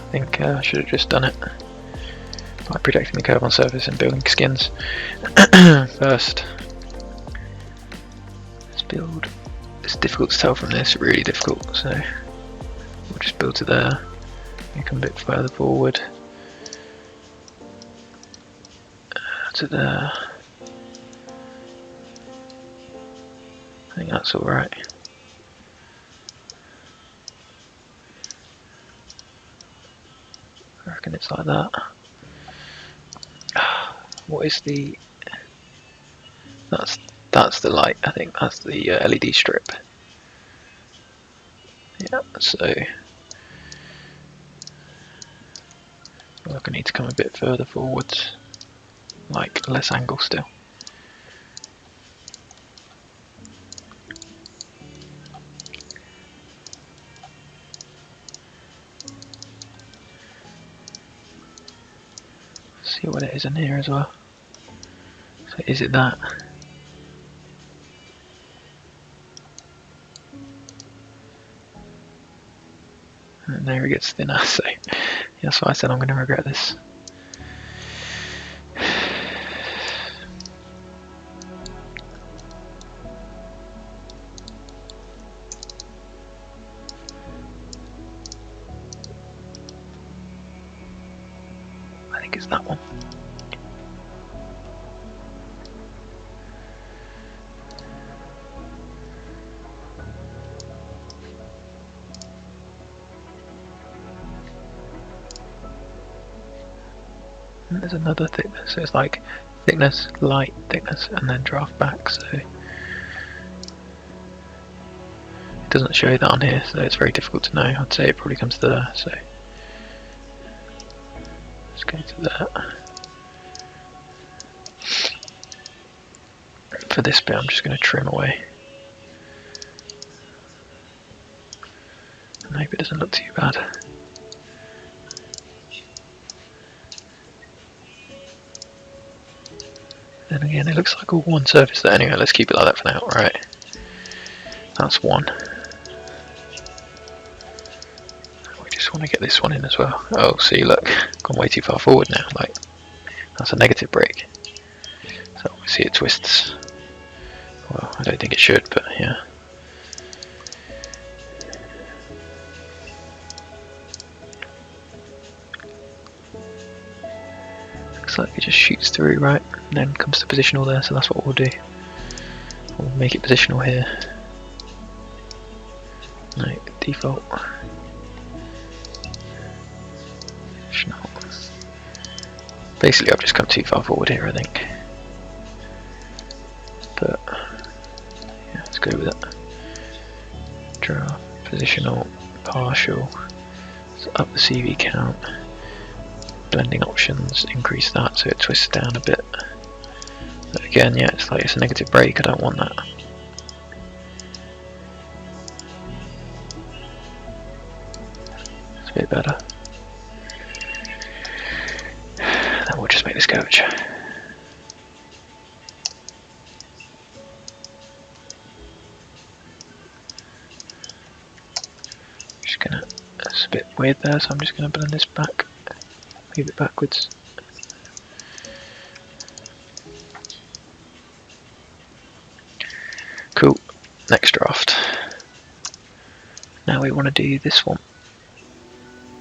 I should have just done it by projecting the curve on surface and building skins first. Let's build. It's difficult to tell from this, really difficult. So we'll just build to there. You come a bit further forward to there. I think that's all right. I reckon it's like that. What is the? That's the light. I think that's the LED strip. Yeah. So I need to come a bit further forwards, like less angle still. See what it is in here as well. So is it that? And there it gets thinner, so that's why I said I'm going to regret this. I think it's that one. And there's another thickness, so it's like thickness, light, thickness, and then draft back, so it doesn't show that on here, so it's very difficult to know. I'd say it probably comes to there, so let's go to that. For this bit I'm just going to trim away and hope it doesn't look too bad. Then again, it looks like all one surface there anyway. Let's keep it like that for now. Right, that's one. We just want to get this one in as well. Oh, see, look, gone way too far forward now. Like, that's a negative break. So we see it twists. Well, I don't think it should, but yeah. Looks like it just shoots through, right? And then comes to positional there, so that's what we'll do. We'll make it positional here. No, default. Basically, I've just come too far forward here, I think. But yeah, let's go with it. Draw, positional, partial. So up the CV count. Blending options, increase that so it twists down a bit. But again, yeah, it's like it's a negative break. I don't want that. It's a bit better. Then we'll just make this curvature. Just gonna. That's a bit weird there, so I'm just gonna blend this back. Move it backwards. Cool. Next draft. Now we want to do this one.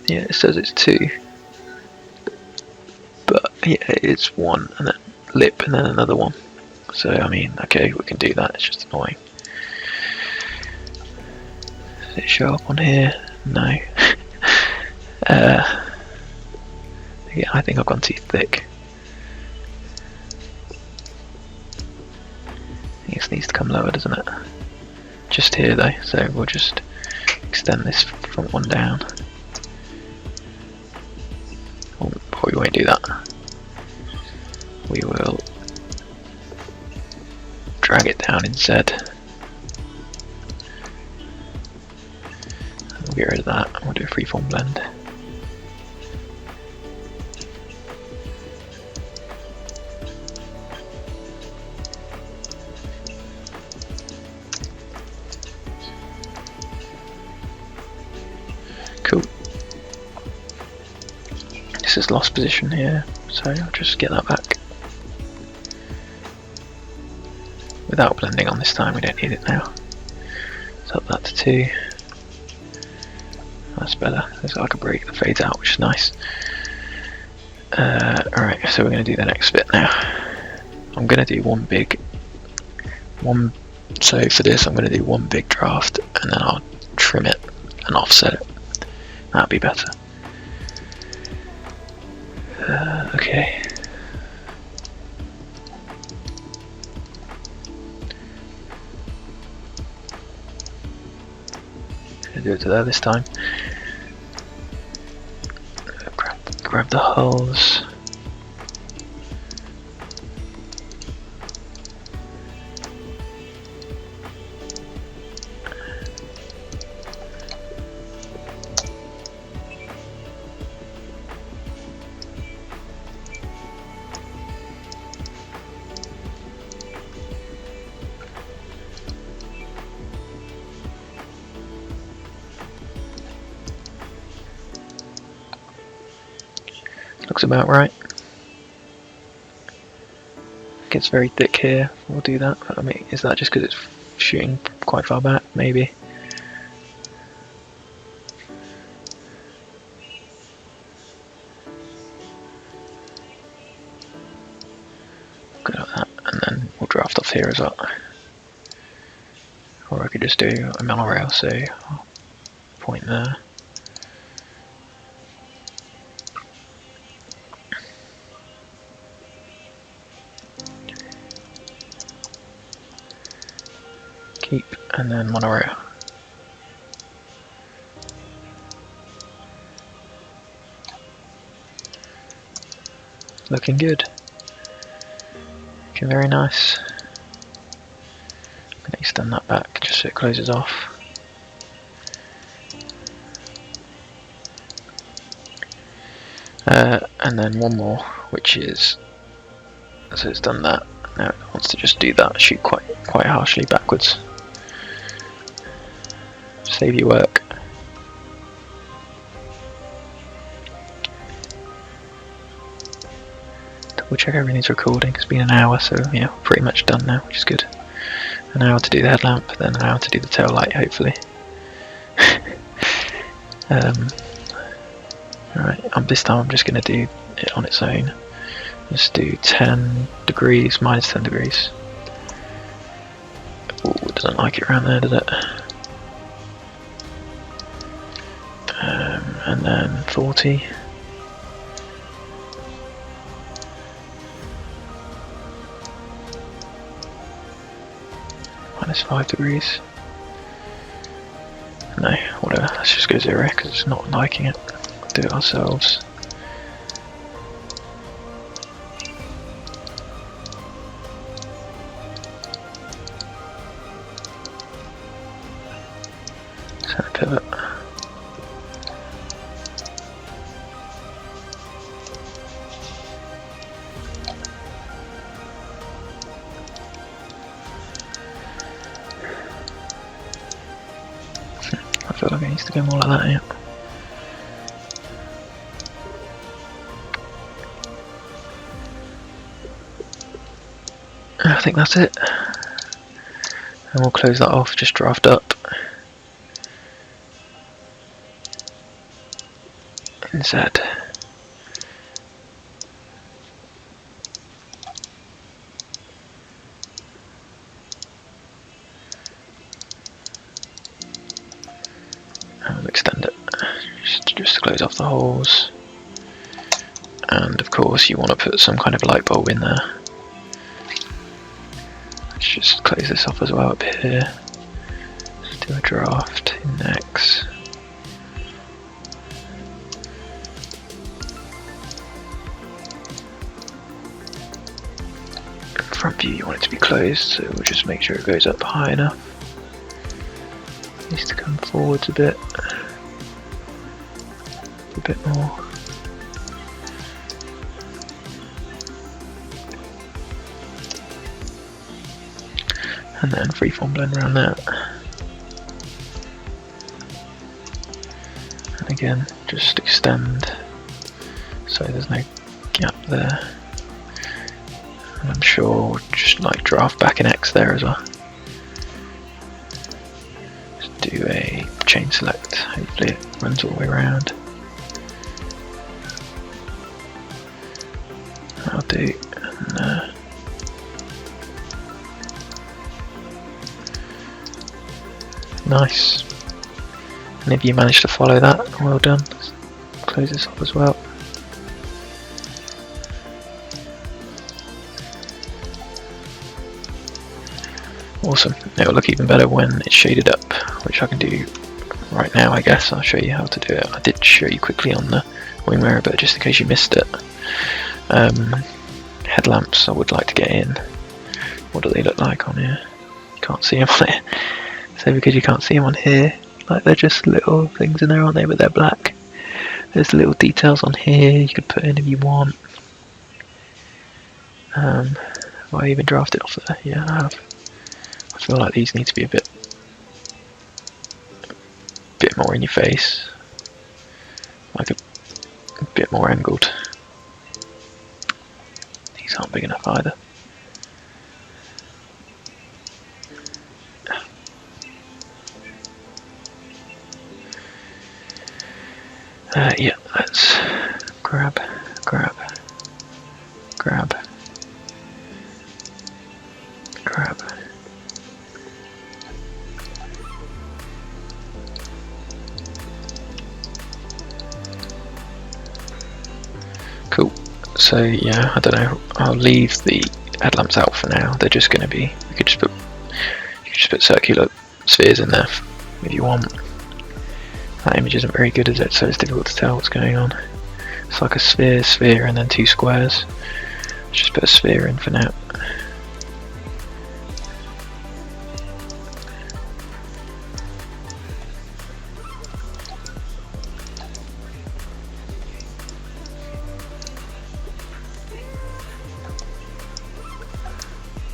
Yeah, it says it's 2. But yeah, it's 1 and then lip and then another one. So I mean, okay, we can do that, it's just annoying. Does it show up on here? No. Yeah, I think I've gone too thick. This needs to come lower, doesn't it? Just here though, so we'll just extend this front one down. Oh, we won't do that. We will drag it down instead. We'll get rid of that, we'll do a freeform blend. Cool. This is lost position here, so I'll just get that back. Without blending on this time, we don't need it now. So up that to 2. That's better. There's like a break that fades out, which is nice. Alright, so we're going to do the next bit now. I'm going to do so for this I'm going to do one big draft and then I'll trim it and offset it. That'd be better. Okay. Gonna do it to there this time. Grab the hulls. Looks about right. Gets very thick here. We'll do that. I mean, is that just because it's shooting quite far back? Maybe. Good at that, and then we'll draft off here as well. Or I could just do a monorail, so I'll point there. Keep, and then monorail. Looking good. Looking very nice. I'm going to extend that back just so it closes off. And then one more, which is, so it's done that. Now it wants to just do that, shoot quite harshly backwards. Save your work. We'll check everything's recording. It's been an hour, so yeah, pretty much done now, which is good. An hour to do the headlamp, then an hour to do the tail light, hopefully. Alright, this time I'm just going to do it on its own. Let's do 10 degrees, minus 10 degrees. Ooh, it doesn't like it around there, does it? And then 40. Minus 5 degrees. No, whatever, let's just go 0 because it's not liking it. We'll do it ourselves. Set a pivot. I feel like it needs to go more like that, yeah. I think that's it. And we'll close that off, just draft up. And Z. And we'll extend it, just to close off the holes. And of course you want to put some kind of light bulb in there. Let's just close this off as well up here. Let's do a draft index. Front view you want it to be closed, so we'll just make sure it goes up high enough. It needs to come forwards a bit more. And then freeform blend around that. And again, just extend so there's no gap there. And I'm sure we'll just like draft back an X there as well. Just do a chain select, hopefully it runs all the way around. I'll do, and nice. And if you managed to follow that, well done. Let's close this off as well. Awesome. It'll look even better when it's shaded up, which I can do right now, I guess. I'll show you how to do it. I did show you quickly on the wing mirror, but just in case you missed it. Headlamps I would like to get in. What do they look like on here? You can't see them on here. So because you can't see them on here, like they're just little things in there, aren't they? But they're black. There's little details on here you could put in if you want. Have I even drafted off there? Yeah, I have. I feel like these need to be a bit more in your face, like a bit more angled. These aren't big enough either. Yeah, let's grab. Cool. So yeah, I don't know. I'll leave the headlamps out for now. They're just going to be. You could just put circular spheres in there if you want. That image isn't very good, is it? So it's difficult to tell what's going on. It's like a sphere, and then two squares. Let's just put a sphere in for now.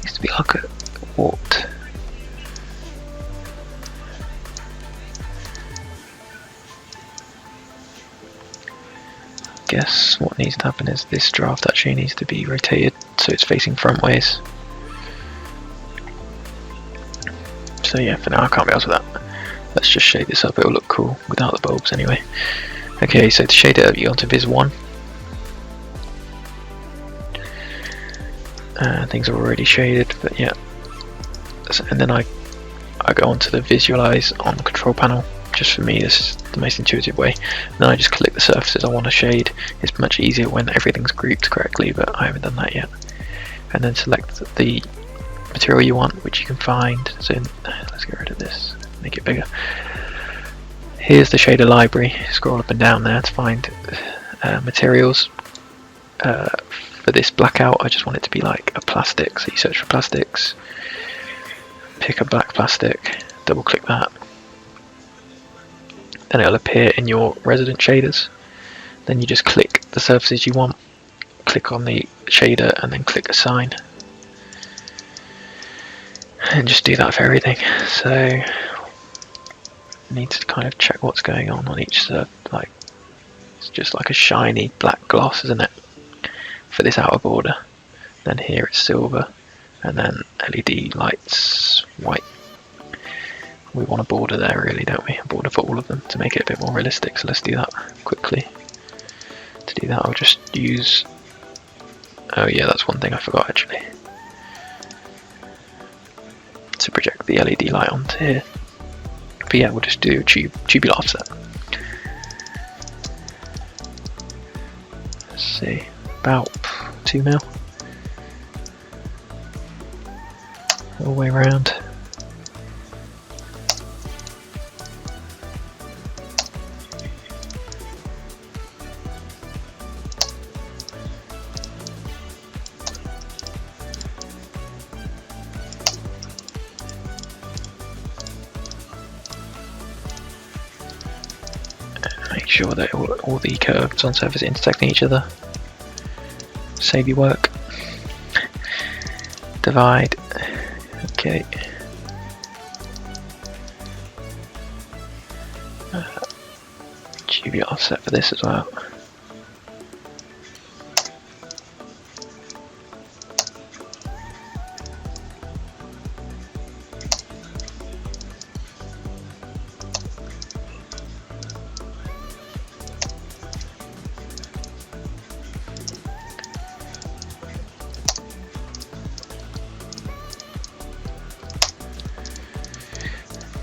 Needs to be like a warped. guess what needs to happen is this draft actually needs to be rotated so it's facing front ways. So yeah, for now I can't be asked with that. Let's just shade this up, it'll look cool without the bulbs anyway. Okay, so to shade it up you go onto Vis 1. Things are already shaded, but yeah. And then I go onto the visualize on the control panel. Just for me, this is the most intuitive way. And then I just click the surfaces I want to shade. It's much easier when everything's grouped correctly, but I haven't done that yet. And then select the material you want, which you can find. So let's get rid of this, make it bigger. Here's the shader library. Scroll up and down there to find materials. For this blackout, I just want it to be like a plastic. So you search for plastics, pick a black plastic, double click that. Then it'll appear in your resident shaders. Then you just click the surfaces you want, click on the shader and then click assign. And just do that for everything. So you need to kind of check what's going on each surface. Like it's just like a shiny black gloss, isn't it? For this outer border. Then here it's silver, and then LED lights white. We want a border there really, don't we? A border for all of them to make it a bit more realistic, so let's do that quickly. To do that I'll just use, oh yeah, that's one thing I forgot actually. To project the LED light onto here. But yeah, we'll just do tubular offset. Let's see, about 2 mil. All the way around. Make sure that all the curves on surface are intersecting each other. Save your work. Divide. Okay. Tubular offset for this as well.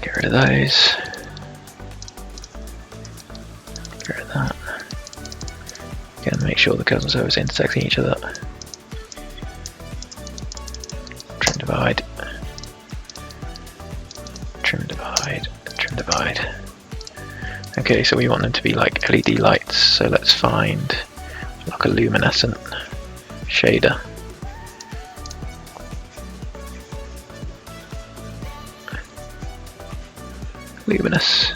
Get rid of those. Get rid of that. Again, make sure the curves and surfaces are intersecting each other. Trim divide. Trim divide. Trim divide. Okay, so we want them to be like LED lights, so let's find like a luminescent shader. Luminous.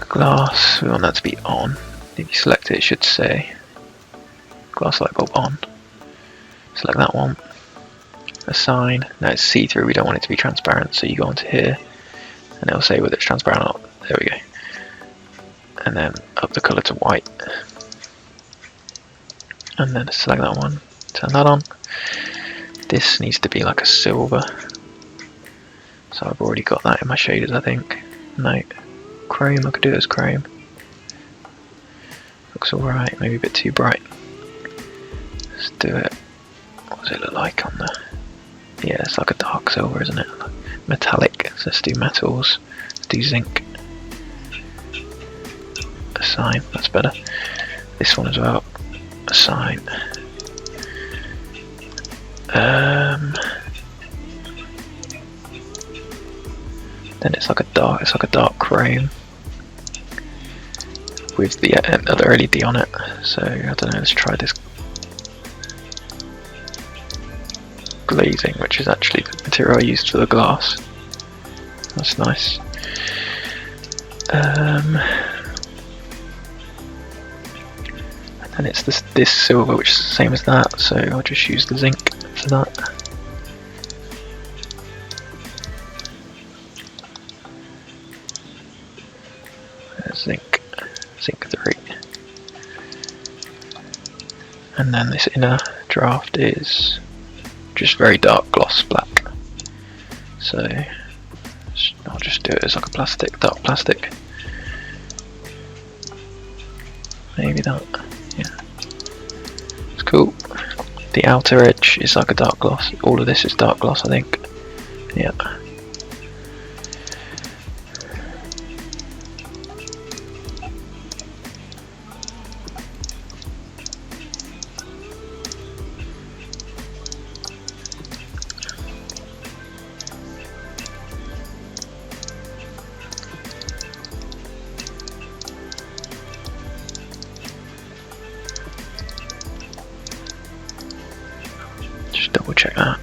Glass, we want that to be on. If you select it, it should say glass light bulb on. Select that one. Assign. Now it's see-through, we don't want it to be transparent, so you go onto here and it'll say whether it's transparent or not. There we go. And then up the colour to white. And then select that one, turn that on. This needs to be like a silver. So I've already got that in my shaders, I think. No, chrome, I could do it as chrome. Looks alright, maybe a bit too bright. Let's do it. What does it look like on the... Yeah, it's like a dark silver, isn't it? Metallic, so let's do metals. Let's do zinc. Assign, that's better. This one as well. Assign. Then it's like a dark chrome with the other LED on it. So I don't know. Let's try this glazing, which is actually the material I used for the glass. That's nice. And then it's this silver, which is the same as that. So I'll just use the zinc for that. Zinc, zinc 3. And then this inner draft is just very dark gloss black. So I'll just do it as like a plastic, dark plastic. Maybe that, yeah. It's cool. The outer edge is like a dark gloss. All of this is dark gloss, I think. Yeah. Just double check that.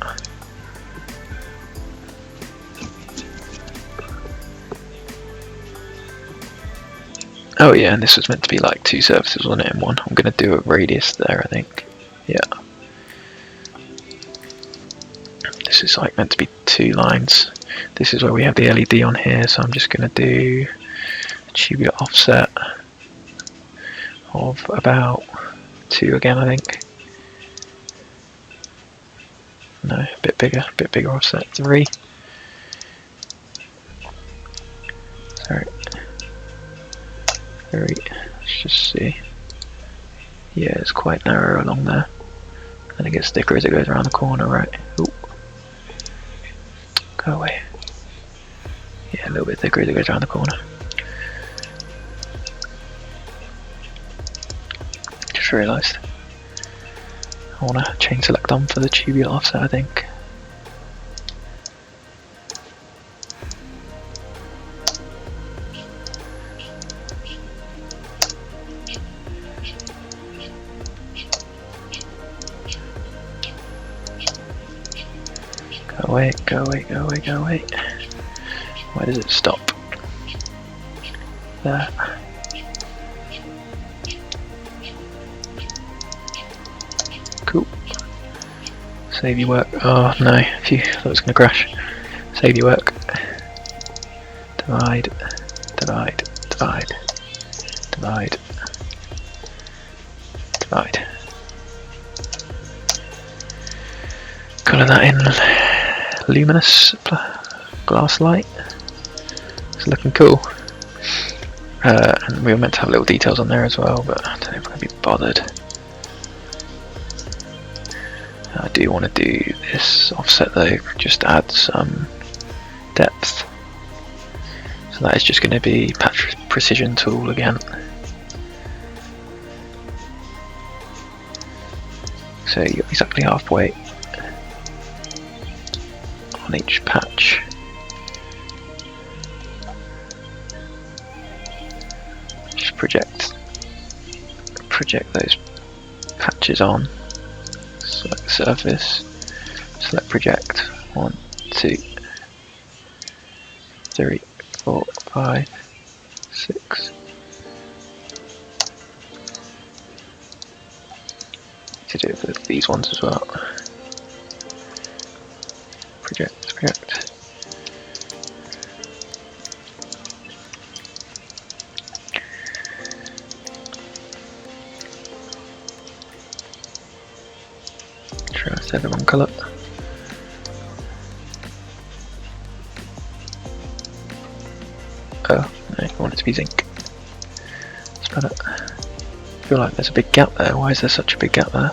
Oh yeah, and this was meant to be like 2 surfaces, wasn't it, in one? I'm going to do a radius there, I think. Yeah. This is like meant to be 2 lines. This is where we have the LED on here, so I'm just going to do a tubular offset of about 2 again, I think. No, a bit bigger offset, 3. Sorry. 3, let's just see. Yeah, it's quite narrow along there. And it gets thicker as it goes around the corner, right? Ooh. Go away. Yeah, a little bit thicker as it goes around the corner. Just realised. I want to chain select on for the tubular offset, I think. Go away, go away, go away, go away. Why does it stop? There. Cool. Save your work. Oh no, phew, I thought it was going to crash. Save your work. Divide, divide, divide, divide, divide. Colour that in luminous glass light. It's looking cool. And we were meant to have little details on there as well, but I don't know if I'm going to be bothered. I do want to do this offset though, just add some depth. So that is just going to be patch precision tool again. So you're exactly halfway on each patch. Just project those patches on. Select surface, select project, 1, 2, 3, 4, 5, 6. To do it for these ones as well. Project, project. Sure, I said the wrong colour. Oh, no, I want it to be zinc. That's better. I feel like there's a big gap there. Why is there such a big gap there?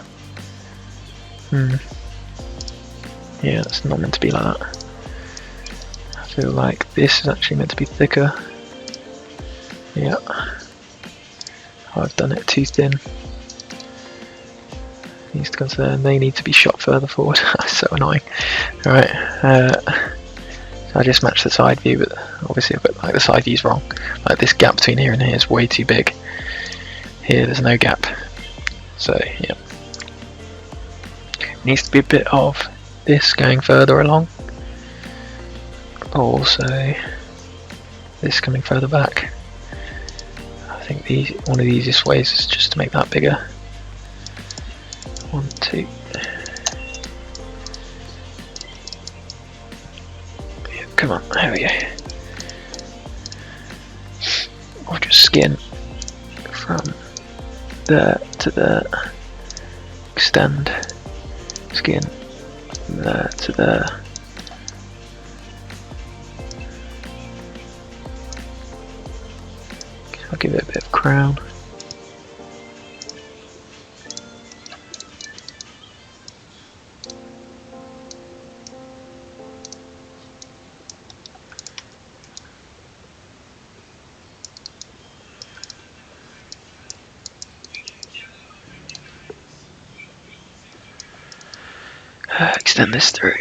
Yeah, it's not meant to be like that. I feel like this is actually meant to be thicker. Yeah. I've done it too thin. Needs to go there, and they need to be shot further forward. So annoying. Alright, so I just matched the side view, but obviously I've got like the side view's wrong. Like this gap between here and here is way too big. Here there's no gap. So yeah. Needs to be a bit of this going further along. Also this coming further back. I think one of the easiest ways is just to make that bigger. 1, 2. Yeah, come on, there we go. Or just skin from there to there, extend skin there to there. I'll give it a bit of crown. Extend this through.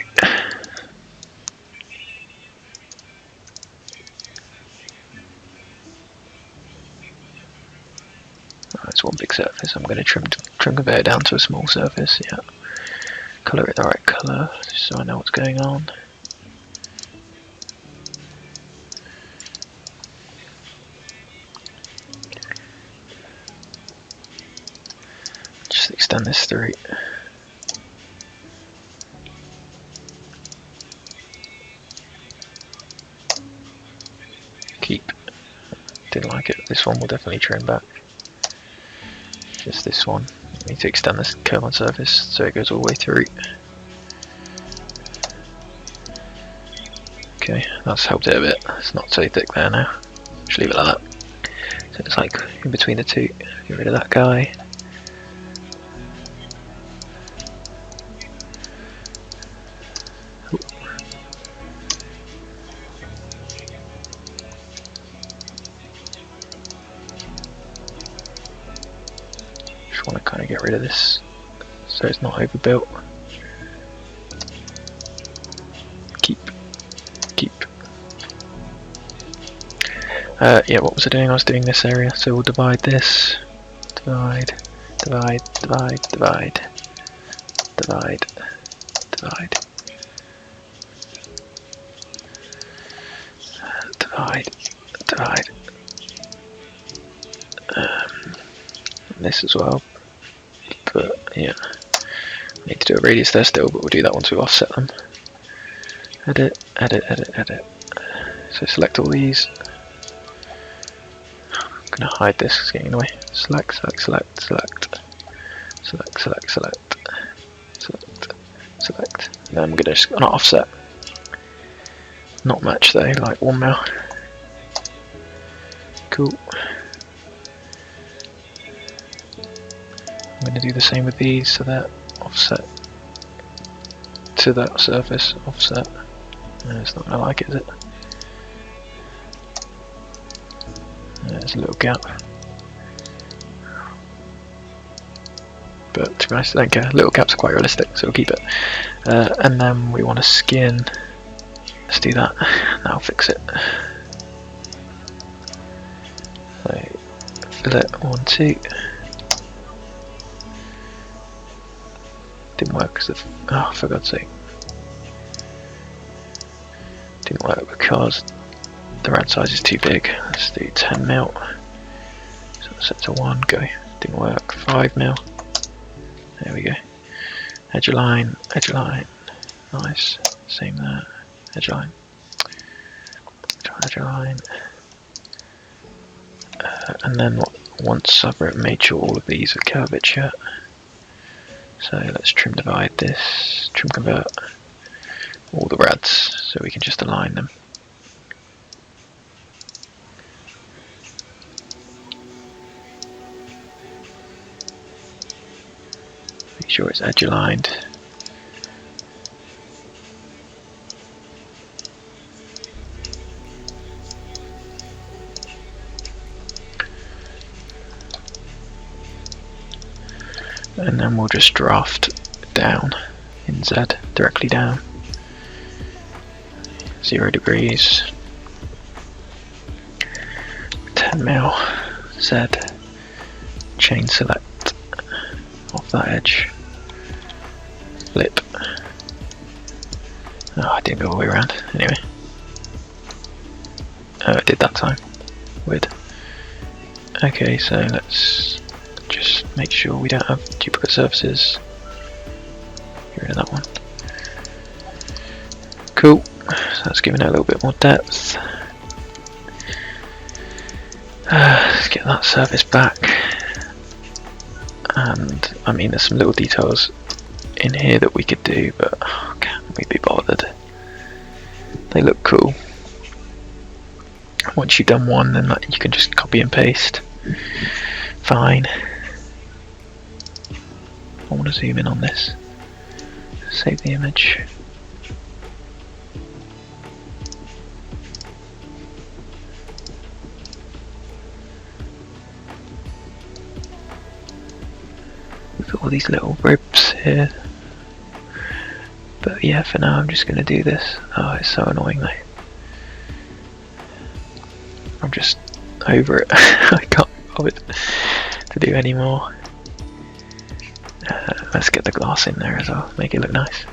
It's one big surface. I'm going to trim convert it down to a small surface. Yeah. Colour it the right colour, just so I know what's going on. Just extend this through. Keep. Didn't like it. This one will definitely trim back. Just this one. I need to extend this curve on surface so it goes all the way through. Okay, that's helped it a bit. It's not so thick there now. Just leave it like that. So it's like in between the two. Get rid of that guy. Want to kind of get rid of this so it's not overbuilt. Keep. Yeah, what was I doing? I was doing this area, so we'll divide this. Divide. Divide. This as well. But yeah, I need to do a radius there still, but we'll do that once we offset them. Edit. So select all these. I'm gonna hide this, it's getting in the way. Select. Then I'm gonna just not offset. Not match though, like 1 mil. Cool. I'm going to do the same with these, so that offset to that surface, offset. It's not going to like it, is it? There's a little gap. But to be honest, I don't care. Little gaps are quite realistic, so we'll keep it. And then we want to skin. Let's do that. That'll fix it. So, fillet 1, 2. Didn't work because of, oh, for God's sake. Didn't work because the rad size is too big. Let's do 10 mil. So set to 1, go. Didn't work. 5 mil. There we go. Edge line. Nice. Same there. Edge line. And then once I've made sure all of these are curvature. So let's trim divide this, trim convert all the rads so we can just align them. Make sure it's edge aligned. And then we'll just draft down in Z, directly down. 0 degrees. 10 mil Z. Chain select off that edge. Flip. Oh, I didn't go all the way around. Anyway. Oh, it did that time. Weird. Okay, so let's just make sure we don't have duplicate surfaces. Get rid of that one. Cool. So that's giving it a little bit more depth. Let's get that surface back. And I mean, there's some little details in here that we could do, but can't we be bothered? They look cool. Once you've done one, then you can just copy and paste. Fine. I want to zoom in on this. Save the image. With all these little ribs here. But yeah, for now I'm just going to do this. Oh, it's so annoying though. I'm just over it. I can't be bothered to do any more. Let's get the glass in there as well, make it look nice.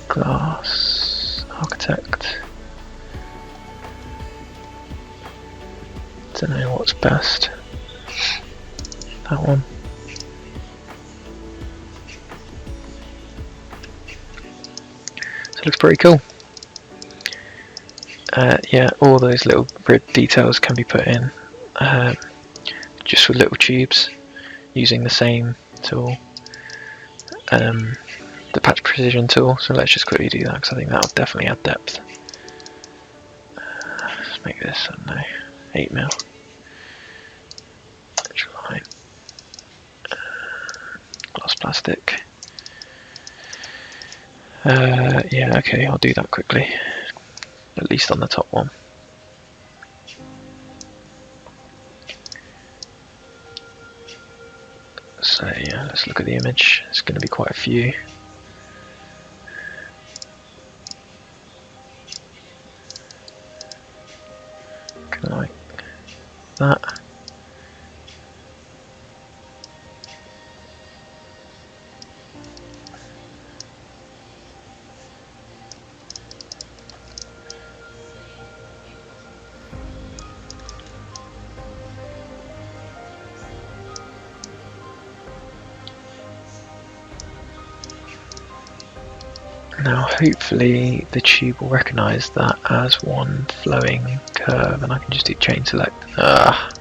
Glass, architect. Don't know what's best. That one. So it looks pretty cool. Yeah, all those little rib details can be put in just with little tubes using the same tool, the patch precision tool. So let's just quickly do that because I think that'll definitely add depth. Let's make this, I don't know, 8mm. Line. Gloss plastic. Yeah, okay, I'll do that quickly. At least on the top one. So yeah, let's look at the image. There's going to be quite a few. Kind of like that. Now hopefully the tube will recognise that as one flowing curve and I can just do chain select. Ah,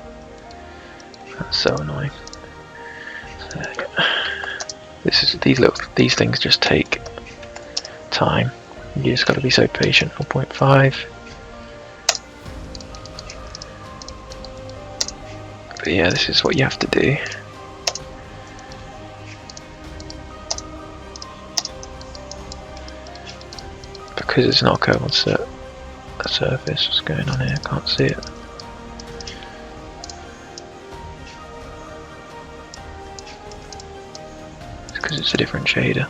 that's so annoying. So, these things just take time. You just got to be so patient. 0.5. But yeah, this is what you have to do. Because it's not a curve on a surface. What's going on here? I can't see it. It's because it's a different shader.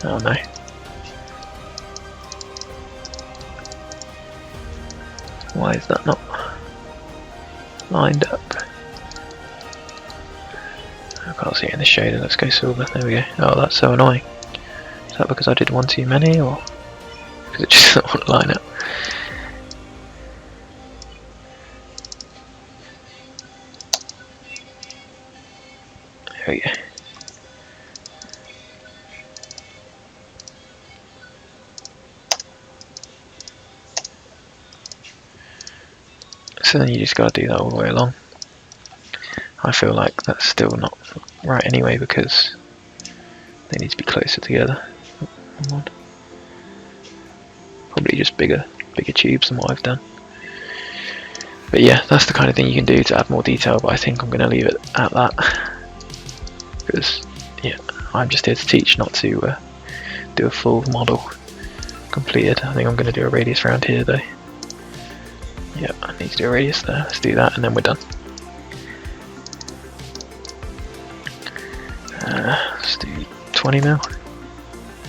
Oh no. Why is that not lined up? I can't see it in the shader. Let's go silver. There we go. Oh, that's so annoying. Is that because I did one too many, or because it just doesn't want to line up? There we go. So then you just got to do that all the way along. I feel like that's still not right anyway because they need to be closer together. Probably just bigger tubes than what I've done. But yeah, that's the kind of thing you can do to add more detail, but I think I'm going to leave it at that. Because yeah, I'm just here to teach, not to do a full model completed. I think I'm going to do a radius around here though. Yeah, I need to do a radius there. Let's do that and then we're done. Let's do 20mm.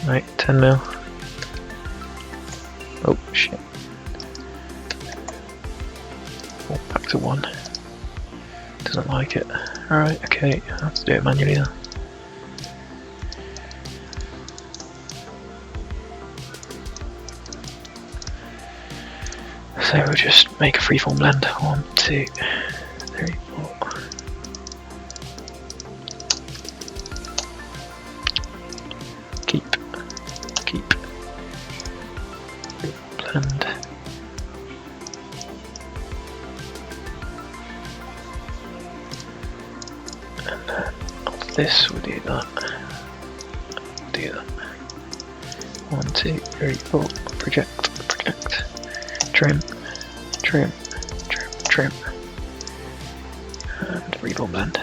Right, 10mm. Oh shit. Oh, back to 1. Doesn't like it. Alright, okay, I have to do it manually now. So we'll just make a freeform blend. 1, 2, 3, 4. Keep, blend. And then of this we'll do that. Do that. 1, 2, 3, 4. Project. Trim. And freeform blend.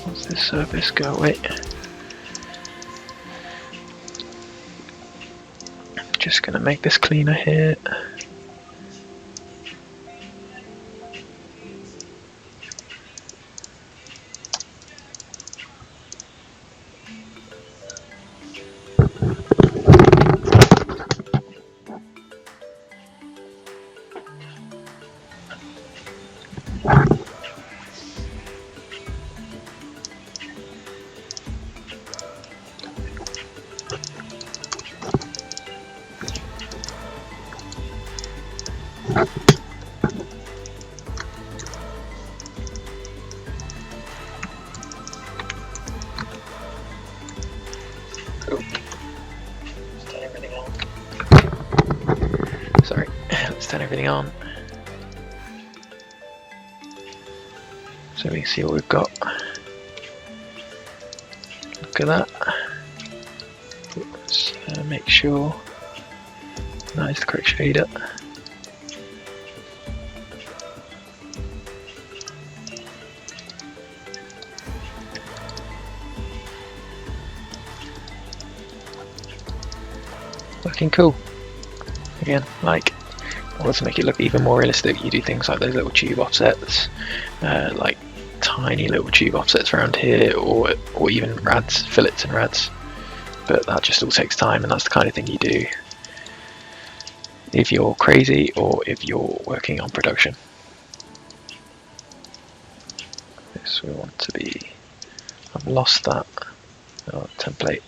Once this surface go away, just gonna make this cleaner here. Sorry, let's turn everything on so we can see what we've got. Look at that. Let's make sure that is the correct shader. Looking cool. Again, like, in order to make it look even more realistic, you do things like those little tube offsets, like tiny little tube offsets around here, or even rads, fillets and rads. But that just all takes time, and that's the kind of thing you do if you're crazy or if you're working on production. This we want to be. I've lost that template.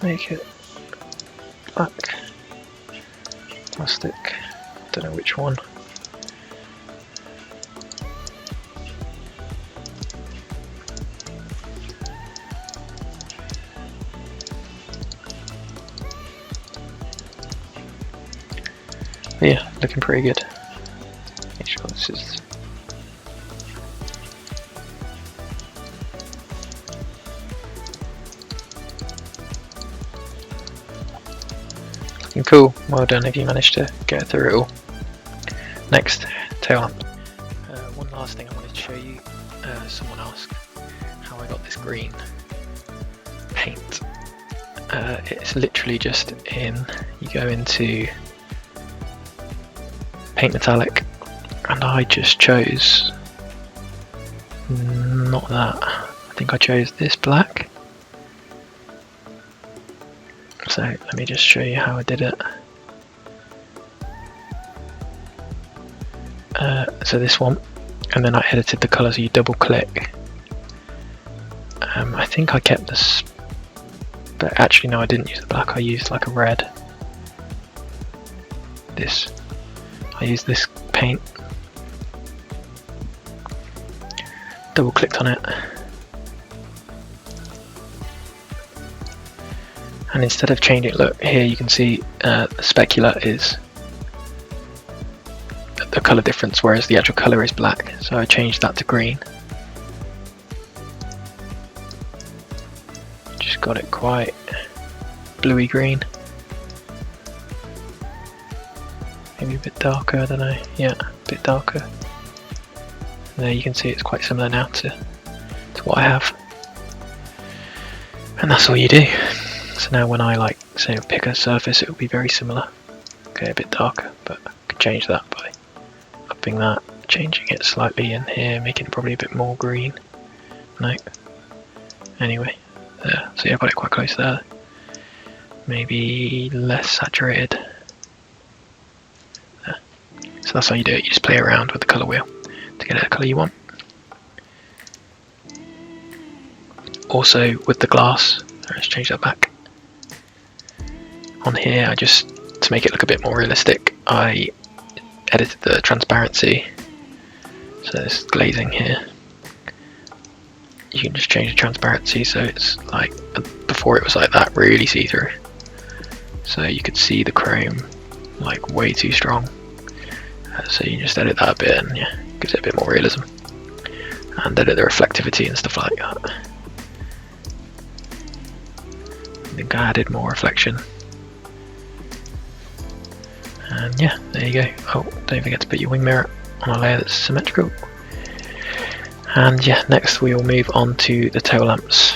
Make it black, plastic, don't know which one. But yeah, looking pretty good. Make sure this is cool. Well done if you managed to get through it all. Next, tail lamp. One last thing I wanted to show you. Someone asked how I got this green paint. It's literally just you go into paint metallic, and I just chose not that. I think I chose this black. So let me just show you how I did it. So this one, and then I edited the colour, so you double click. I think I kept this, but actually no, I didn't use the black, I used like a red. I used this paint, double clicked on it, and instead of changing it, look here you can see the specular is the colour difference, whereas the actual colour is black, so I changed that to green. Just got it quite bluey green, maybe a bit darker, I don't know, yeah, a bit darker. And there you can see it's quite similar now to what I have, and that's all you do. So now when I say pick a surface, it will be very similar. Okay, a bit darker, but I could change that by upping that, changing it slightly in here, making it probably a bit more green. No. Anyway, there. So yeah, I got it quite close there. maybe less saturated. There. So that's how you do it, you just play around with the colour wheel to get it the colour you want. Also with the glass, let's change that back. On here, I just, to make it look a bit more realistic, I edited the transparency. So there's glazing here. You can just change the transparency so it's like, before it was like that, really see-through. So you could see the chrome like way too strong. So you can just edit that a bit and yeah, gives it a bit more realism. And edit the reflectivity and stuff like that. I think I added more reflection. And yeah, there you go. Oh, don't forget to put your wing mirror on a layer that's symmetrical. And yeah, next we will move on to the tail lamps.